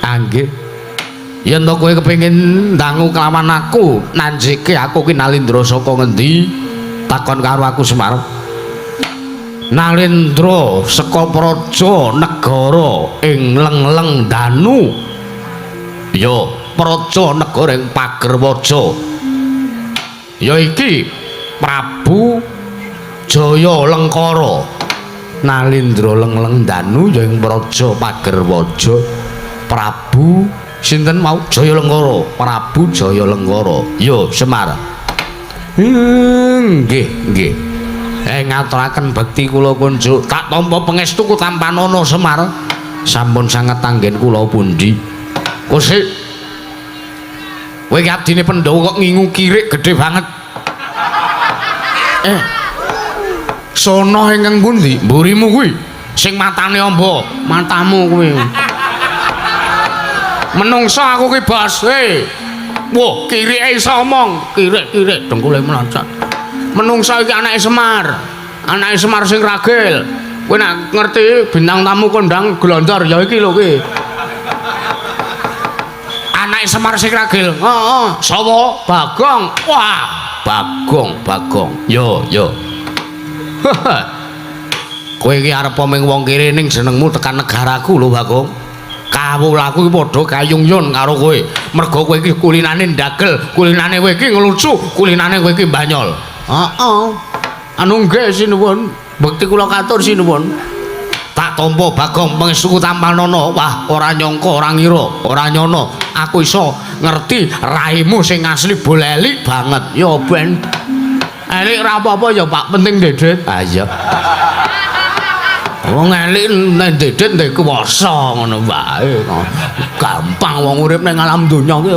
S2: Nggih. Yen to kowe kepengin ndangu kelawan aku, nanjike aku ki Nalindra saka ngendi? Takon karo aku Semar. Nalindra saka praja negara ing Lengleng Danu. Yo, praja negara ing Pagerwaja. Ya iki Prabu Jaya Lengkara. Nalindra Lengleng Danu ya ing praja Pagerwaja. Prabu sinten mau Jaya Lengkara, Prabu Jaya Lengkara. Yo Semar. Nggih, nggih. Ngaturaken bekti kula kunjuk tak tampa pangestuku Tampanana Semar. Sampun sanget anggen kula pundi. Kusik. Kowe iki abdine Pandhawa kok ngingu kirik gedhe banget. Sono ingkang pundi? Mburimu kuwi sing matane amba, matamu kuwi. Menungsa aku ki Bos. Wah, kirike iso omong, kirik-kirik dengkule mlancet. Menungsa iki anake Semar. Anake Semar sing ragil. Kowe nek ngerti bintang tamu kondang glondor ya iki lho kuwi. Anake Semar sing ragil. Heeh. Sapa? Bagong. Wah, Bagong. Yo. Kowe iki arep ming wong kiri ning jenengmu tekan negaraku lho Bagong. Kawulaku iki padha kayungyon karo kowe. Mergo kowe iki kulinane ndagel, kulinane kowe iki nglucu, kulinane kowe iki banyol. Heeh. Anu nggih sinuwun, bekti kula katur sinuwun. Tak tampa Bagong pangestuku Tampanana. Wah, ora nyangka, ora ngira, ora nyono. Aku iso ngerti raimu sing asli bolelik banget. Ya ben. Elik ora apa-apa ya Pak, penting Dedet. Ah iya. Wong elik nek Dedet ndek kuwasa ngono wae. Gampang wong urip ning alam donya ki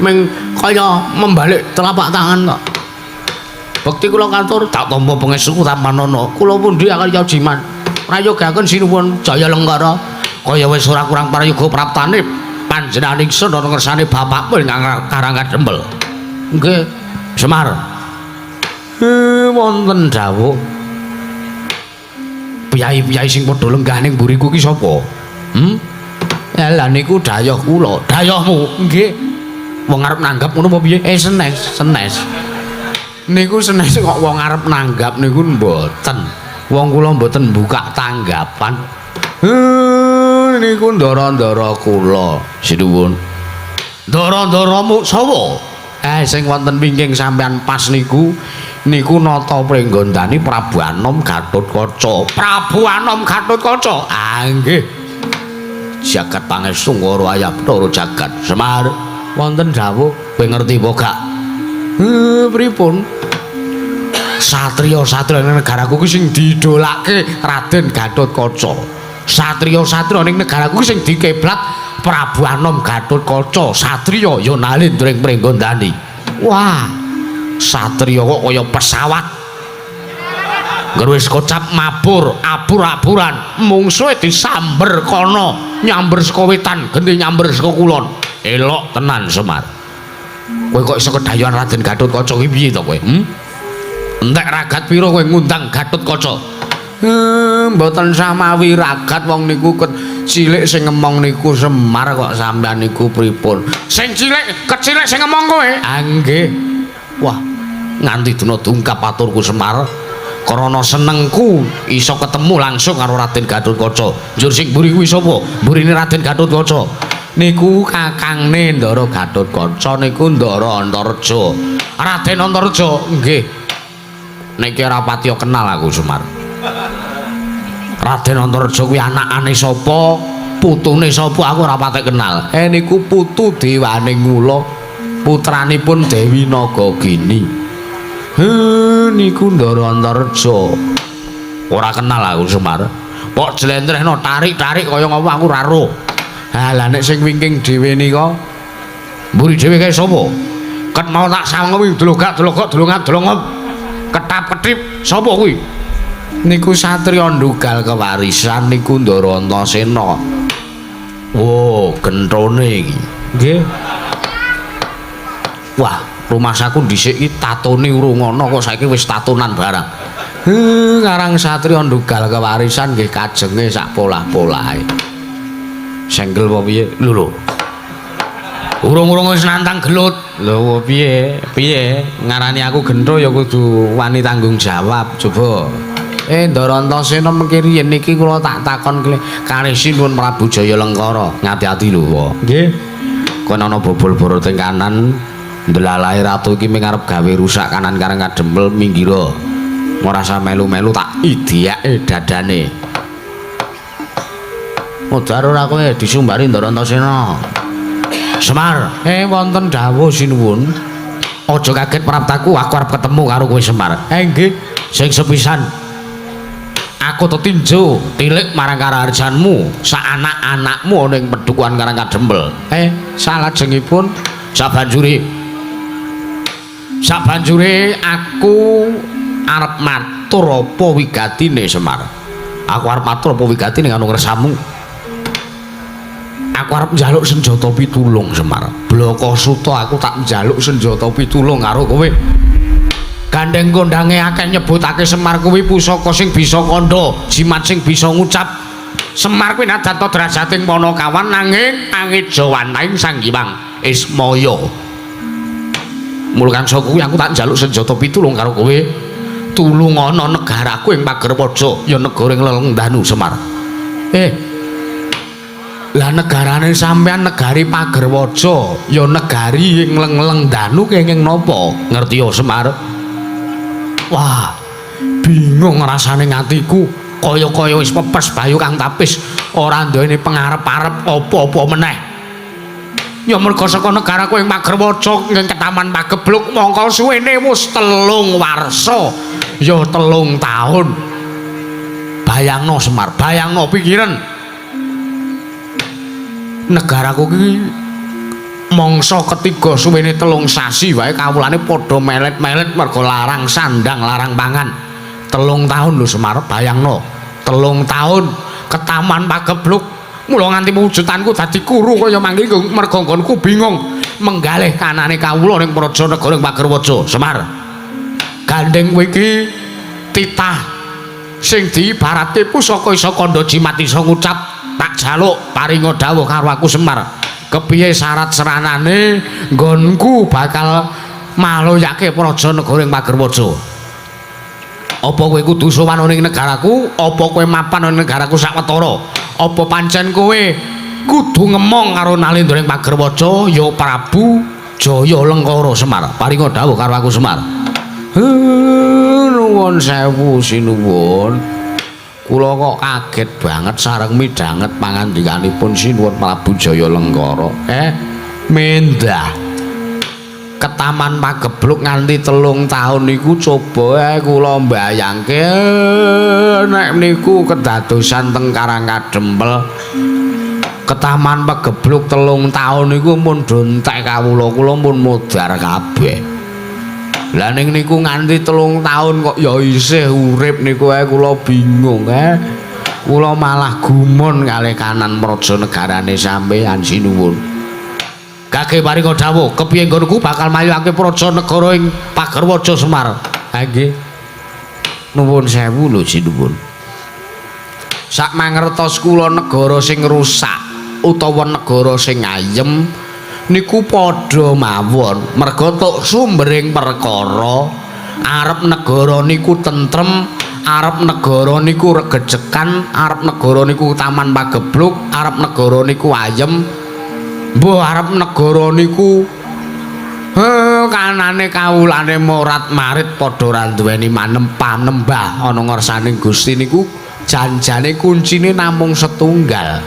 S2: ming kaya membalik telapak tangan kok. Bekti kula katur tak tampa pangestuku Tampanana. Kula pundi akan Jiman. Prayogaken sinuwun Jaya Lengkara. Kaya wis ora kurang prayoga praptane panjenengan ingsun ana ngersane bapakmu ing Karang Kadempel. Nggih, Semar. Wonten dawuh. Piyai-piyai sing padha lenggah ning mburiku ki sapa? Lah niku dayoh kula. Dayohmu? Nggih. Wong arep nanggap ngono apa piye? Senes. Niku senes kok wong arep nanggap niku mboten. Wong kula mboten buka tanggapan. Niku ndara-ndara kula, sinuwun. Ndara-ndaramu sapa? Sing wonten wingking sampean pas niku nata pringgondani Prabu Anom Gatotkaca. Prabu Anom Gatotkaca. Nggih. Jagat pangestu ngoro ayap loro jagat. Semar, wonten dawuh, kowe ngerti apa gak? Pripun? Satriya-satriya ning negaraku ki sing didolake Raden Gatotkaca. Satriya-satriya ning negaraku ki sing dikeblat Prabu Anom Gatotkaca. Satriya ya Nalindra ing Pringgondani. Wah, satriya kok kaya pesawat. Ngger wis kocap mabur, abur-aburan, mungsuhe disamber kono, nyamber saka wetan, genti nyamber saka kulon. Elok tenan Semar. Kowe kok iso kedayon Raden Gatotkaca ki piye to kowe? Entek ragat pira kowe ngundang Gatotkaca? Mboten samawi ragat wong niku cilik sing ngemong niku Semar kok sampean niku pripun? Sing cilik, kecilik sing ngemong kowe? Nggih. Wah, nganti dina dungkap aturku Semar. Krana senengku iso ketemu langsung karo Raden Gatotkaca. Njur sing mburi kuwi sapa? Mburine Raden Gatotkaca. Niku kakangne Ndara Gatotkaca niku Ndara Antareja. Raden Antareja, nggih. Nek ora pati kenal aku Semar. Raden Antareja kuwi anakane sapa? Putune sapa aku ora pati kenal. Niku putu Dewaning Ngula, putranipun Dewi Nagagini. Niku Ndara Antareja. Ora kenal aku Semar. Kok jlentrehno tarik-tarik kaya ngapa aku ora ro. Lah nek sing wingking dhewe nika mburi dhewe kae sapa? Ket mau tak sawengi delogak-delogok delongap-delongop. Ketap-ketip sapa kuwi? Niku satriya ndugal kewarisan niku Ndara Antasena. Wo, genthone iki. Nggih. Wah, rumah saku dhisik iki tatone urung ana kok saiki wis tatonan barang. Ngarang satriya ndugal kewarisan nggih kajenge sak polah-polahe. Senggel apa piye? Lho. Urung-urung wis nantang gelut. Lho piye? Piye? Ngarani aku gentho ya kudu wani tanggung jawab. Coba. Ndara Antasena mengki riyen niki kula tak takon kalih Sinuwun Prabu Jayalengkara. Ngati-ati lho. Nggih. Kowe ana bobol boro teng kanan. Ndelalahe ratu iki mengarep gawe rusak kanan kareng kadempel minggira. Ora usah melu-melu tak idiake dadane. Modar ora kowe disumbari Ndara Antasena. Semar, wonten dawuh Sinuwun. Aja kaget praptaku, aku arep ketemu karo kowe Semar. Nggih, sing sepisan aku tetinjo tilik marang karaharjanmu sak anak-anakmu ana ing Pedukuhan Karang Kadempel. Salajengipun sabanjure aku arep matur apa wigatine Semar. Aku arep matur apa wigatine kanggo ngersamu. Aku arep njaluk senjata pitulung Semar. Blaka Suta aku tak njaluk senjata pitulung karo kowe. Gandeng kondange akeh nyebutake Semar kuwi pusaka sing bisa kandha, jimat sing bisa ngucap. Semar kuwi nadata drajating Panakawan nanging angija wantahing Sang Hyang Ismaya. Mula kangsa kuwi aku tak njaluk senjata pitulung karo kowe. Tulung ana negaraku ing Pagerwaja, ya negara ing Leleng Danu Semar. Lah negarane sampean negari Pagerwaja, ya negari ing Leleng Danu kenging napa? Ngerti ya Semar? Wah, bingung rasane ngatiku, kaya-kaya wis pepes bayu kang tapis, ora duweni pangarep-arep apa-apa meneh. Ya merga saka negaraku ing Pagerwaja ing Ketaman Pagebluk mongko suwene wis 3 warsa. Ya 3 taun. Bayangno Semar, bayangno pikiran. Negaraku ki mangsa ketiga suwene 3 sasi wae kawulane padha melet-melet merga larang sandang, larang pangan. 3 taun lho Semar, bayangno. 3 taun Ketaman Pagebluk. Mula nganti wujudanku dadi kuru kaya mangke merga nggonku bingung menggalih kanane kawula ning praja negara ing Pagerwaja. Semar. Gandeng kowe iki titah sing diibaratke pusaka isa kandha jimat isa ngucap. Tak jaluk paringa dawuh karo aku Semar. Kepiye syarat seranane nggonku bakal maloyake praja negara ing Pagerwaja. Apa kowe kudu sowan ning negaraku, apa kowe mapan ning negaraku sawetara? Apa pancen kowe kudu ngemong karo Nalendra ing Pagerwaja ya Prabu Jayalengkara Semar. Paringa dawuh karo aku Semar. Nuwun sewu Sinuwun. Kula kok kaget banget sareng midhanget pangandikanipun Sinuwun Prabu Jayalengkara. Mendah Ketaman Pagebluk nganti 3 taun niku coba kula mbayangke nek niku kedadosan teng Karang Kadempel. Ketaman Pagebluk 3 taun niku mun dontek kula mun modar kabeh. Lah ning niku nganti 3 taun kok ya isih urip niku kula bingung Kula malah gumun kalih kanan praja negarane sampeyan Sinuwun. Kake paringa dawuh, kepiye nggonku bakal mayuake praja negara ing Pagerwaja Semar. Nggih. Nuwun sewu lho Sinuwun. Sak mangertos kula negara sing rusak utawa negara sing ayem niku padha mawon merga tok sumbering perkara arep negara niku tentrem, arep negara niku regejekan, arep negara niku taman pagebluk, arep negara niku ayem, mbuh arep negara niku kanane kawulane morat marit padha ra duweni panemba ana ngarsaning Gusti niku janjane kuncine namung setunggal.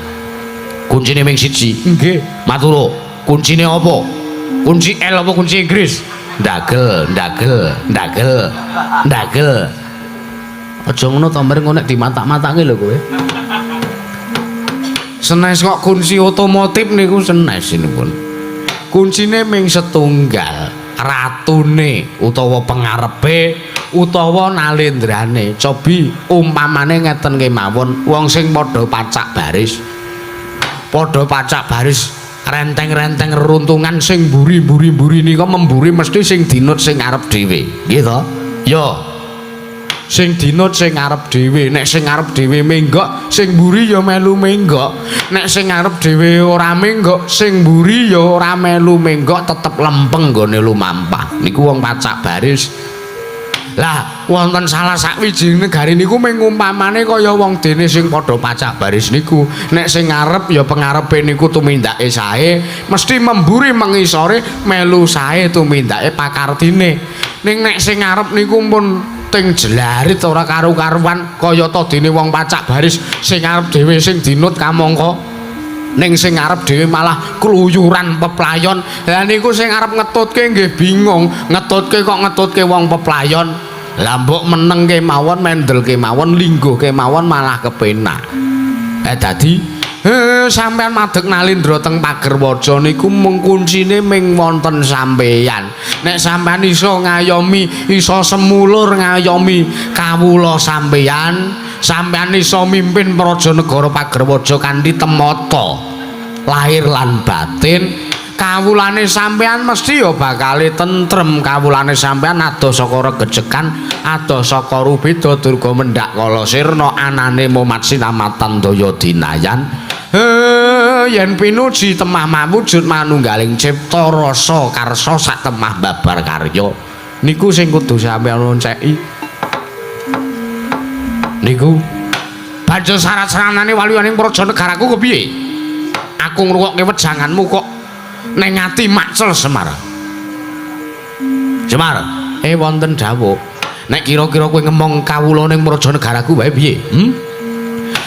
S2: Kuncine ming siji. Nggih, matur. Kuncine apa? Kunci L apa kunci Inggris? Ndagel. Aja ngono to mrene ngono dimatak-matake lho kowe. Senes kok kunci otomotif niku senes pun. Kuncine ming setunggal, ratune utawa pengarepe utawa nalendrane. Cobi umpamane ngeten kemawon, wong sing padha pacak baris. Padha pacak baris renteng-renteng reruntungan sing mburi-mburi nika memburi mesti sing dinut sing arep dhewe. Nggih to? Ya. Sing dinut sing arep dhewe, nek sing arep dhewe menggok, sing mburi ya melu menggok. Nek sing arep dhewe ora menggok, sing mburi ya ora melu menggok, tetep lempeng nggone lumampah. Niku wong pacak baris. Lah, wonten salah sakwijining negari niku mengumpamane kaya wong dene sing padha pacak baris niku. Nek sing ngarep ya pengarepe niku tumindake sae, mesti memburi mengisore melu sae tumindake pakardine. Ning nek sing ngarep niku pun ting jelarit ora karu-karuan kaya to dene wong pacak baris sing arep dhewe sing dinut kamangka ning sing arep dhewe malah kluyuran peplayon. Lah niku sing arep ngetutke nggih bingung, ngetutke kok ngetutke wong peplayon. Lah mbok meneng kemawon, mendel kemawon, lingguh kemawon malah kepenak. Dadi sampean madeg nalindra teng Pagerwaja niku mung kuncine ming wonten sampeyan. Nek sampean iso ngayomi, iso semulur ngayomi kawula sampeyan, sampean iso mimpin Praja Negara Pagerwaja kanthi temata lahir lan batin, kawulane sampean mesti ya bakale tentrem. Kawulane sampean ado saka regejekan, ado saka rubeda durga mendak kala sirna, anane momat sinamatan daya dinayan. Yen pinuji temah mawujud manunggaling cipta rasa karsa sak temah babar karya niku sing kudu sampeyan onceki niku. Banjur syarat-syaratane waliyaning praja negaraku kepiye? Aku ngrungokke wejanganmu kok ning ati Makcel Semar. Semar, wonten dawuh nek kira-kira kowe ngemong kawula ning praja negaraku wae piye?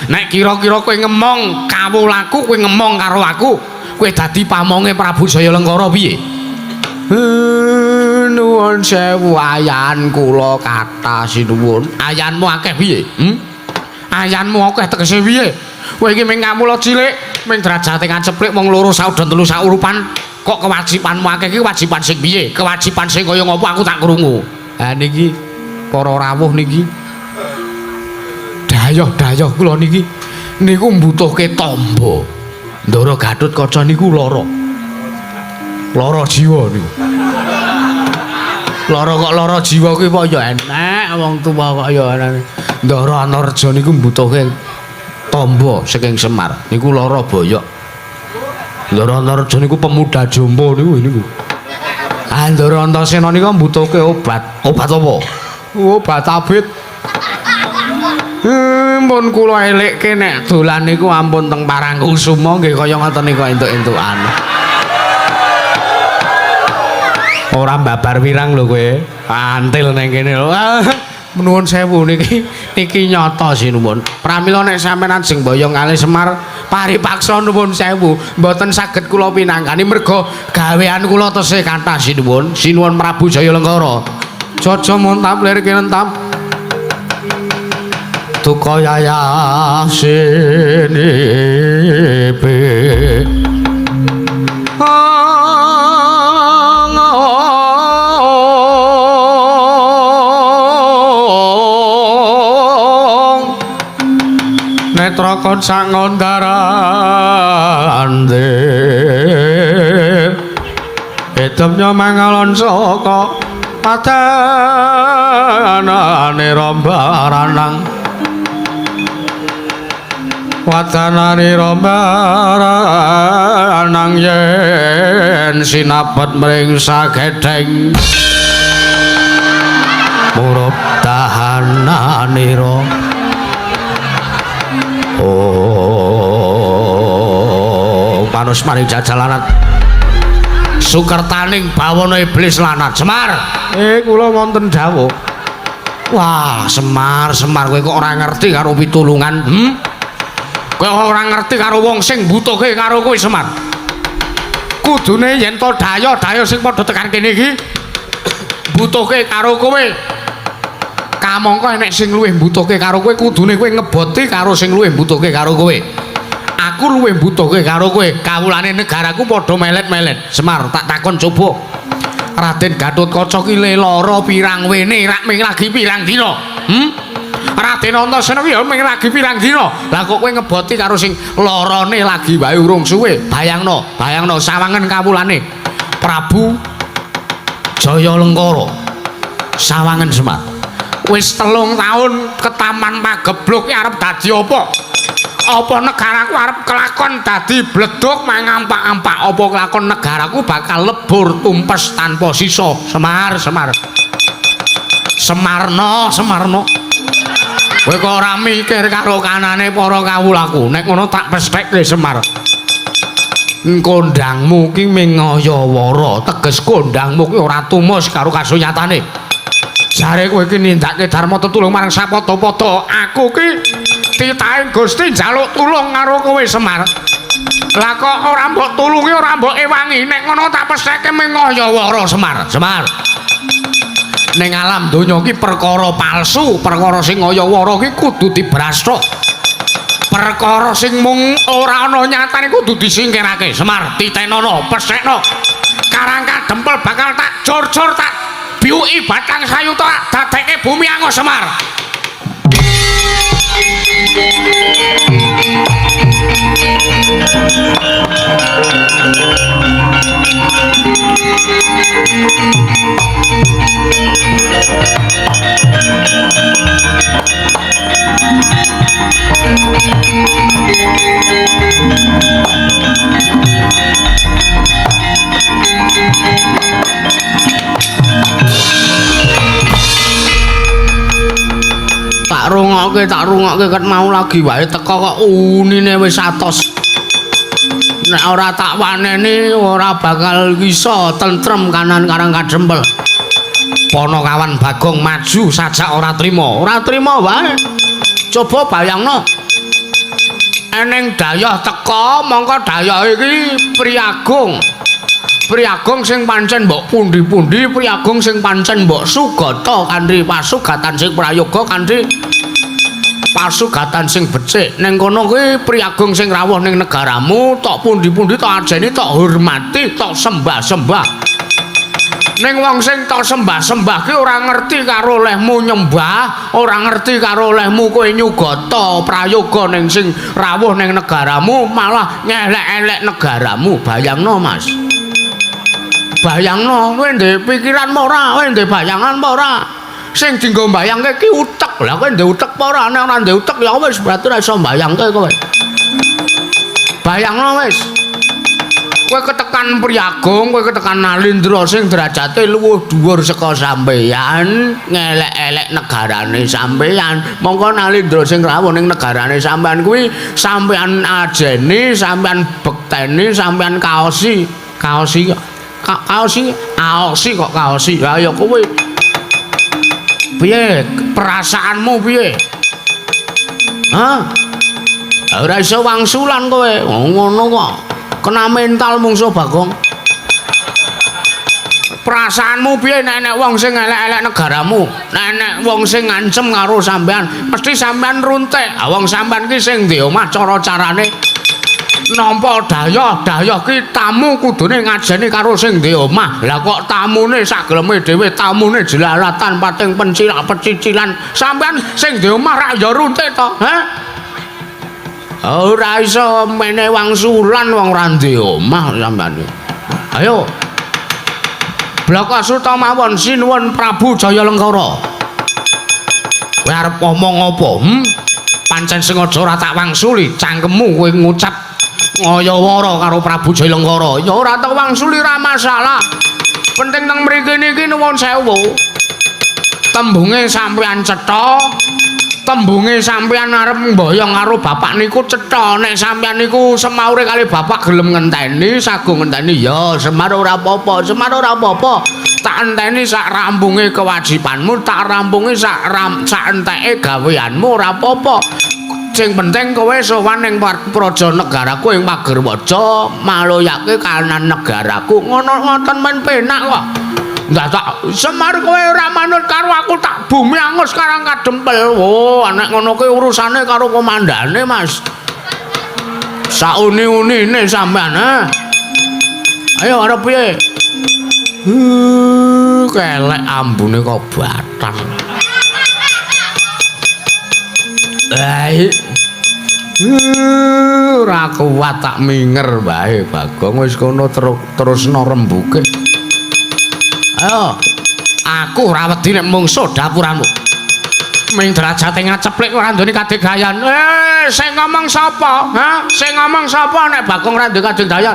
S2: Nek kira-kira kowe ngemong kawulaku, kowe ngemong karo aku, kowe dadi pamonge Prabu Jayalengkara piye? Nuwun sewu ayan kula kathah sinuwun. Ayanmu akeh piye? Ayanmu akeh tegese piye? Kowe iki ming ngamula cilik, ming derajate kaceplik wong loro saudon telu saurupan, kok kewajibanmu akeh iki kewajiban sing piye? Kewajiban sing kaya ngapa aku tak krungu. Ha niki para rawuh niki dayoh kula niki niku mbutuhke tamba. Ndara Gatotkaca niku lara jiwa niku. Lara jiwa kuwi kok ya enek wong tuwa kok ya enek. Ndara Antarja niku mbutuhke tamba saking Semar. Niku lara boyok. Ndara Antarja niku pemuda jompo niku. Ndara Antasena niku mbutuhke obat. Obat apa? Obat abit. Ampun kula elikke nek dolan niku ampun teng Parangkusuma nggih kaya ngoten niku entuk-entukan. Ora babar wirang lho kowe. Antil ning kene lho. Nuwun sewu niki nyata sinuwun. Pramila nek sampeyan ajeng boyong kalih Semar paripaksa nuwun sewu, mboten saged kula pinanggani merga gawean kula tesih kathah sinuwun. Sinuwun Prabu Jayalengkara. Jaja montap lir kinentap. Duka yayah sinipe netra kon sak ngondarande edemnya mangalon saka padanane rombaranang watanane rombaranang yen sinapet mring sagedheng Sukartanira. Oh, manus maring jajalanat. Sukertaning bawana iblis lanat. Semar.
S3: Kula wonten dawuh.
S2: Wah, Semar kowe kok ora ngerti karo pitulungan. Kowe ora ngerti karo wong sing butuhke karo kowe, Semar. Kudune yen to daya sing padha tekan kene iki butuhke karo kowe. Kamangka enek sing luwih butuhke karo kowe, kudune kowe ngeboti karo sing luwih butuhke karo kowe. Aku luwih butuhke karo kowe. Kawulane negaraku padha melet-melet. Semar, tak takon coba. Raden Gatotkaca ki lara pirang wene rak ming lagi pirang dina? Raden Antasena ki ming lagi pirang dina? Lah kok kowe ngeboti karo sing larane lagi wae urung suwe. Bayangno sawangen kawulane Prabu Jayalengkara. Sawangen Semar. Wis 3 taun ketaman Pagebluk ki arep dadi apa? Apa negaraku arep kelakon dadi bledok mangampak-ampak? Apa kelakon negaraku bakal lebur tumpes tanpa sisa? Semarno. Kowe kok ora mikir karo kanane para kawulaku. Nek ngono tak pesthekke Semar. Kondangmu ki mingayawara, teges kondangmu ki ora tumus karo kasunyatane. Jare kowe iki nindakake dharma tetulung marang sapada-pada. Aku ki titahe Gusti njaluk tulung karo kowe Semar. Lah kok ora mbok tulungi, ora mbok ewangi. Nek ngono tak pestheke mingayawara Semar. Ning alam donya ki perkara palsu, perkara sing ngayawara ki kudu dibrasthok. Perkara sing mung ora ana nyatane kudu disingkirake. Semar, titenono, pesthekno. Karang kadempel bakal tak jor-jor tak biuki batang sayuta dadekke bumi angus Semar. Tak rungokke ket mau lagi wae teko kok unine wis atos. Nek ora tak waneni ora bakal bisa tentrem kanan karang kadempel. Ponokawan Bagong maju sajak ora trima wae. Coba bayangno. Eneng dayah teko mongko dayah iki Priagung. Priagung sing pancen mbok pundi-pundi, Priagung sing pancen mbok sugata kanthi pasugatan sing prayoga kanthi pasugatan sing becik. Ning kono kuwi Priagung sing rawuh ning negaramu, tok pundi-pundi tok ajeni, tok hormati, tok sembah-sembah. Ning wong sing tok sembah-sembah ki ora ngerti karo olehmu nyembah, ora ngerti karo olehmu kowe nyugata prayoga ning sing rawuh ning negaramu, malah ngelek-elek negaramu. Bayangno, Mas. Bayangno, kowe ndek pikiran apa ora? Kowe ndek bayangan apa ora? Sing dienggo mbayangke ki utek. Lah kowe ndek utek apa ora? Nek ora ndek utek ya wis berarti ora iso mbayangke kowe. Bayangno wis. Kowe ketekan Priagung, kowe ketekan Nalindra sing derajate luwih dhuwur saka sampeyan, ngelek-elek negarane sampeyan. Mongko Nalindra sing rawuh ning negarane sampeyan kuwi sampeyan ajeni, sampeyan bekteni, sampeyan kaosi kok kaosi. Lah ya kowe piye perasaanmu piye? Hah? Ora iso wangsulan kowe. Ngono kok. Kena mental mungsuh Bagong. Perasaanmu piye nek wong sing elek-elek negaramu? Nek wong sing ngancem karo sampean, mesti sampean runtik. Wong sampean ki sing ndek omah cara-carane nampa dayah ki tamu kudune ngajeni karo sing ndek omah. Lah kok tamune sageleme dhewe, tamune jelalatan pating pecicilan. Sampean sing ndek omah ra ya runtik to, ora iso mene wangsulan wong ra ndek omah sampean. Ayo. Blakasuta mawon sinuwun Prabu Jayalengkara. Kowe arep omong apa? Pancen sengaja ora tak wangsuli, cangkemmu kowe ngucap ngayawara karo Prabu Jayalengkara. Ya ora tak wangsuli ra masalah. Penting nang mriki niki nuwun sewu. Tembunge sampean cetha,
S3: tembunge sampeyan arep mboyong karo bapak niku cetha nek sampeyan niku semaure kali bapak gelem ngenteni sagung ngenteni ya Semar ora apa-apa tak enteni sak rampunge kewajibanmu tak rampunge sak enteke gaweanmu ora apa-apa sing penting kowe sowan ning praja negaraku ing Pagerwaja maloyake kahanan negaraku ngoten men penak kok. Ndak tak Semar kowe ora manut karo aku tak bumi angus karang kadempel. Oh, nek ngono kuwi urusane karo komandane, Mas. Sauni-unine sampean, ha. Ayo arep piye? Kelek ambune kok batang. Ora kuat tak minger wae Bagong wis kono terusno rembuke. Ayo, aku ora wedi nek mungsuh dapuranmu. Ming derajate ngaceplek ora ndone kadegayan. Sing ngomong sapa? Ha? Sing ngomong sapa nek Bagong ora ndek kadegayan?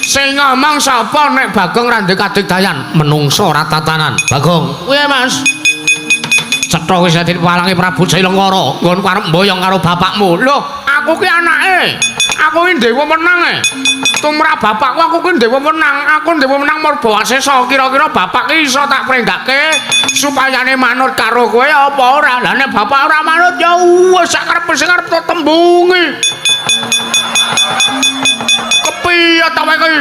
S3: Sing ngomong sapa nek Bagong ora ndek kadegayan? Menungso ora tatanan. Bagong, piye Mas? Cetha wis dadi palange Prabu Jailengkara nggon arep mboyong karo bapakmu. Lho, aku ki anake. Aku ki dewa menang. Tumrap bapakku aku ki dewa menang. Aku dewa menang Marbawasesa. Kira-kira bapak ki iso tak prenggake supayane manut karo kowe apa ora? Lah nek bapak ora manut ya wis sak karepe sing arep tembungi. Kepiye ta kowe ki?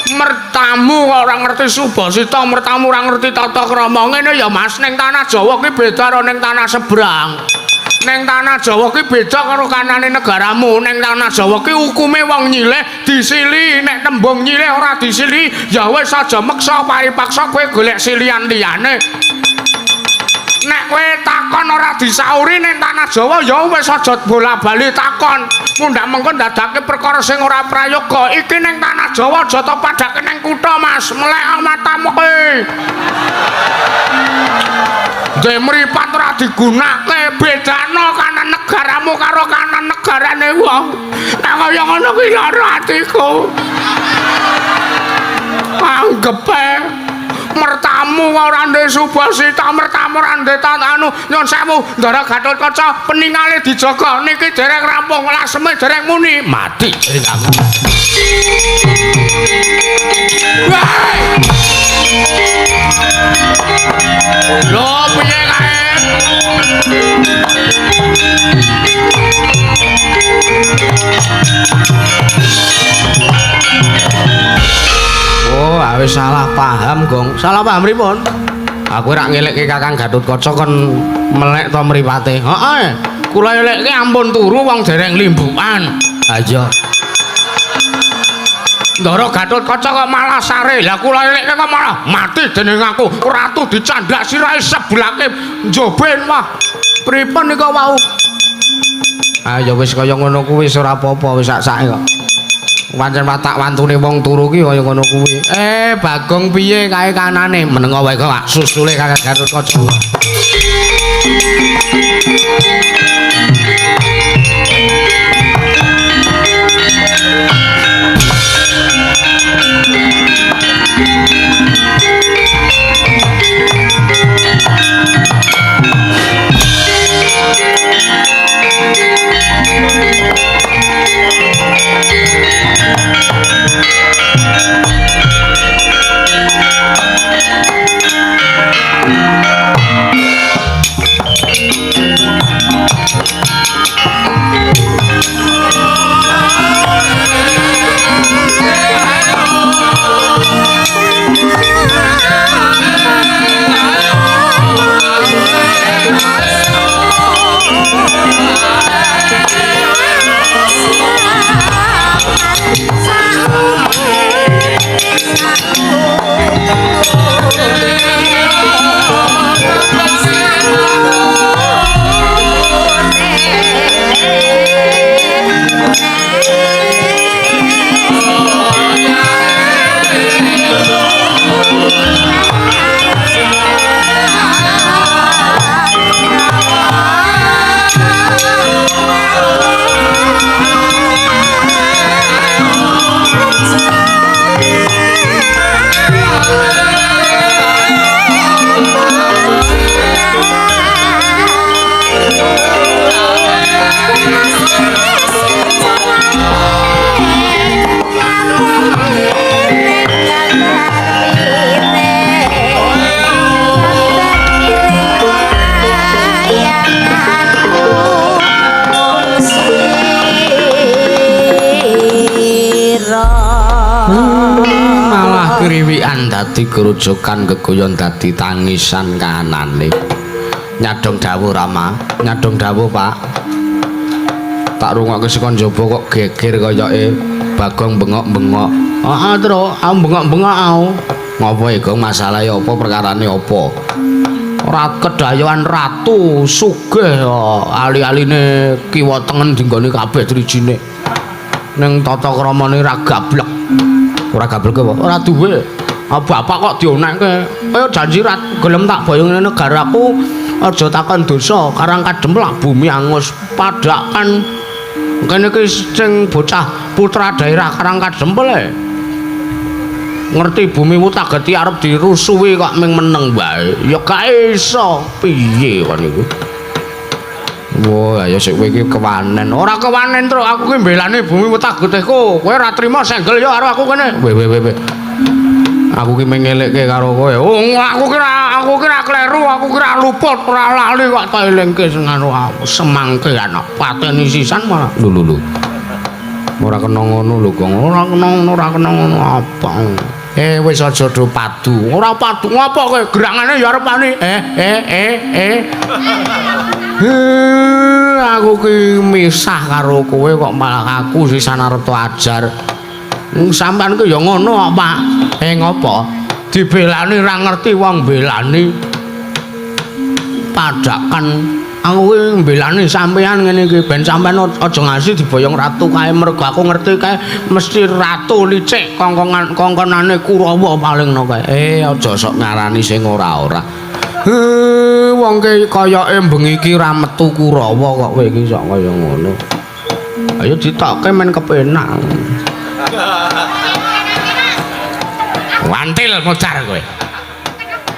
S3: Mertamu kok ora ngerti Subasita, mertamu ora ngerti tata krama. Ngene ya Mas, ning tanah Jawa ki beda karo ning tanah seberang. Ning tanah Jawa ki beda karo kanane negaramu. Ning tanah Jawa ki hukume wong nyilih disili, nek tembung nyilih ora disili, ya wis aja meksa paripaksa kowe golek silian liyane. Nek kowe takon ora disauri ning tanah Jawa ya wis aja bola-bali takon. Mundak mengko ndadake perkara sing ora prayoga. Iki ning tanah Jawa aja to padake ning kutha Mas, melek matamu kowe. Dhe mripat ora digunakake, bedano kanan negaramu karo kanan negarane wong. Nek kaya ngono kuwi lara atiku. Anggepe mertamu ora ndek Subasita, mertamu ora ndek anu nyon sewu Ndara Gatotkaca peningale dijaga niki dereng rampung laseme dereng muni mati dereng aku. Lho piye kae? Oh, wis salah paham, Gong. Salah paham pripun? Aku ora ngelekke Kakang Gatotkaca kon melek to mripate. Heeh. Kula elekke ampun turu wong dereng limbukan. Ha iya. Ndara Gatotkaca kok malah sare. Lah kula elekke kok malah mati dening aku. Ratu dicandhak sirahe sebelake njoben wah. Pripun nika wau? Ah ya wis kaya ngono kuwi wis ora apa-apa wis sak-sake kok. Pancen watak wantune wong turu ki kaya ngono kuwi. Bagong piye kae kanane? Menengo wae kok susule Kakang Gatotkaca. dadi kerujukan gegoyon dadi tangisan kanane. Nyadong dawuh Rama, nyadong dawuh Pak. Tak rungokke saka njaba kok geger koyoke Bagong bengok-bengok. Heeh, Tru, aku bengok-bengok aku. Ngopo iki, Gong? Masalahe apa, perkarane apa? Ora kedayoan ratu sugih ali-aline kiwa tengen dinggone kabeh drijine. Ning tata kramane ra gablek. Ora gablek apa? Ora duwe. Bapak kok dionekke. Kaya janji rat gelem tak boyong negaraku aja takon dosa karang kademplak bumi angus padakan kene iki sing bocah putra daerah karang kadempel ngerti bumi ku tageti arep dirusuhi kok ming meneng wae ya gak iso piye kon iku. Wah, ya sik kowe iki kewanen. Ora kewanen, Tru. Aku ki mbelani bumi Wetagetehku. Kowe ora trima senggel ya karo aku kene. Weh. Aku ki mengelekke karo kowe. Oh, aku kira kleru, aku kira luput, ora lali kok tak elingke ngono semangke anak pateni sisan malah. Lho. Ora kena ngono lho, Gong. Ora kena ngono apa. Wis aja do padu. Ora padu ngopo kowe? Gerangane ya arepane. Aku ki misah karo kowe kok malah aku sisan arep ajar. Sampeyan ku ya ngono kok, Pak. Ngopo? Dibelani ra ngerti wong belani. Padakan aku ki mbelani sampeyan ngene iki ben sampeyan aja ngasih diboyong ratu kae mergo aku ngerti kae mesti ratu licik kongkonane Kurawa paling no kae. Aja sok ngarani sing ora-ora. Wong ki koyoke bengi iki ra metu Kurawa kok kowe iki sok kaya ngono. Ayo ditokke men kepenak. Wantil modar kowe.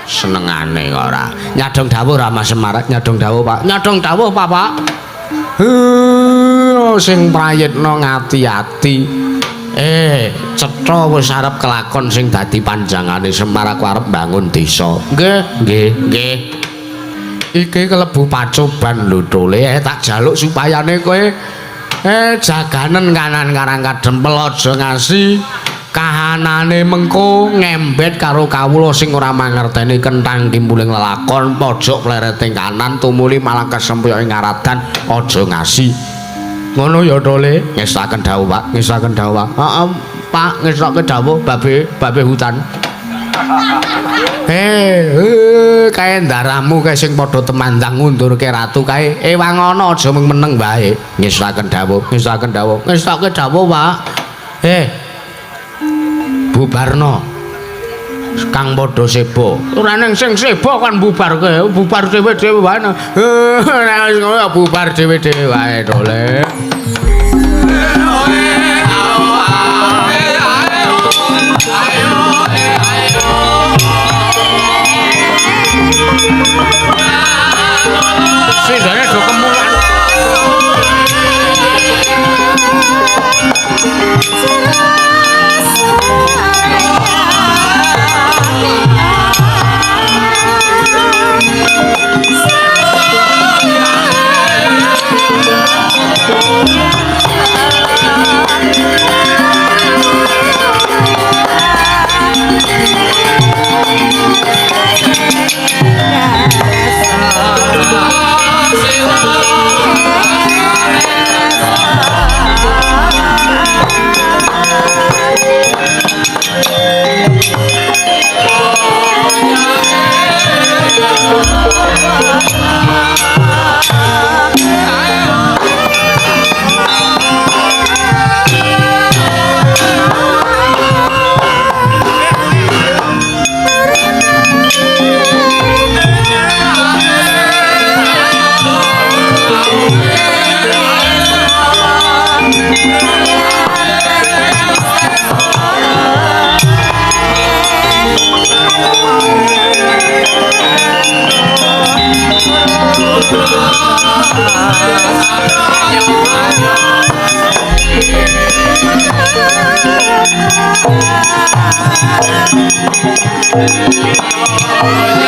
S3: Senengane ora. Nyadong dawuh Rama Semar, nyadong dawuh Pak. Nyadong dawuh Pak. Sing prayitna ngati-ati. Cetha wis arep kelakon sing dadi panjangane Semar aku arep bangun desa. Nggih. Iki kelebu pacoban lho Tole. Tak jaluk supayane kowe jaganen kanan karang kadempel aja ngasih kahanane mengko ngembet karo kawula sing ora mangerteni kentang timbuling lelakon pojok plereting kanan tumuli malah kesempuyok ing ngaradan aja ngasih ngono ya Tole. Ngestaken dawuh Pak, ngestaken dawuh Pak. Heeh Pak, ngestake dawuh babe hutan. Kae ndaramu kae sing padha temandang ngundurke ratu kae wangono aja mung meneng wae. Ngestaken dawuh, ngestaken dawuh, ngestake dawuh Pak. Bubarno kang padha sebo. Ora ning sing sebo kan bubarke, bubar dhewe-dhewe wae. Nek wis ngono bubar dhewe-dhewe wae Tole. Sindane do kemulan.
S4: Thank you.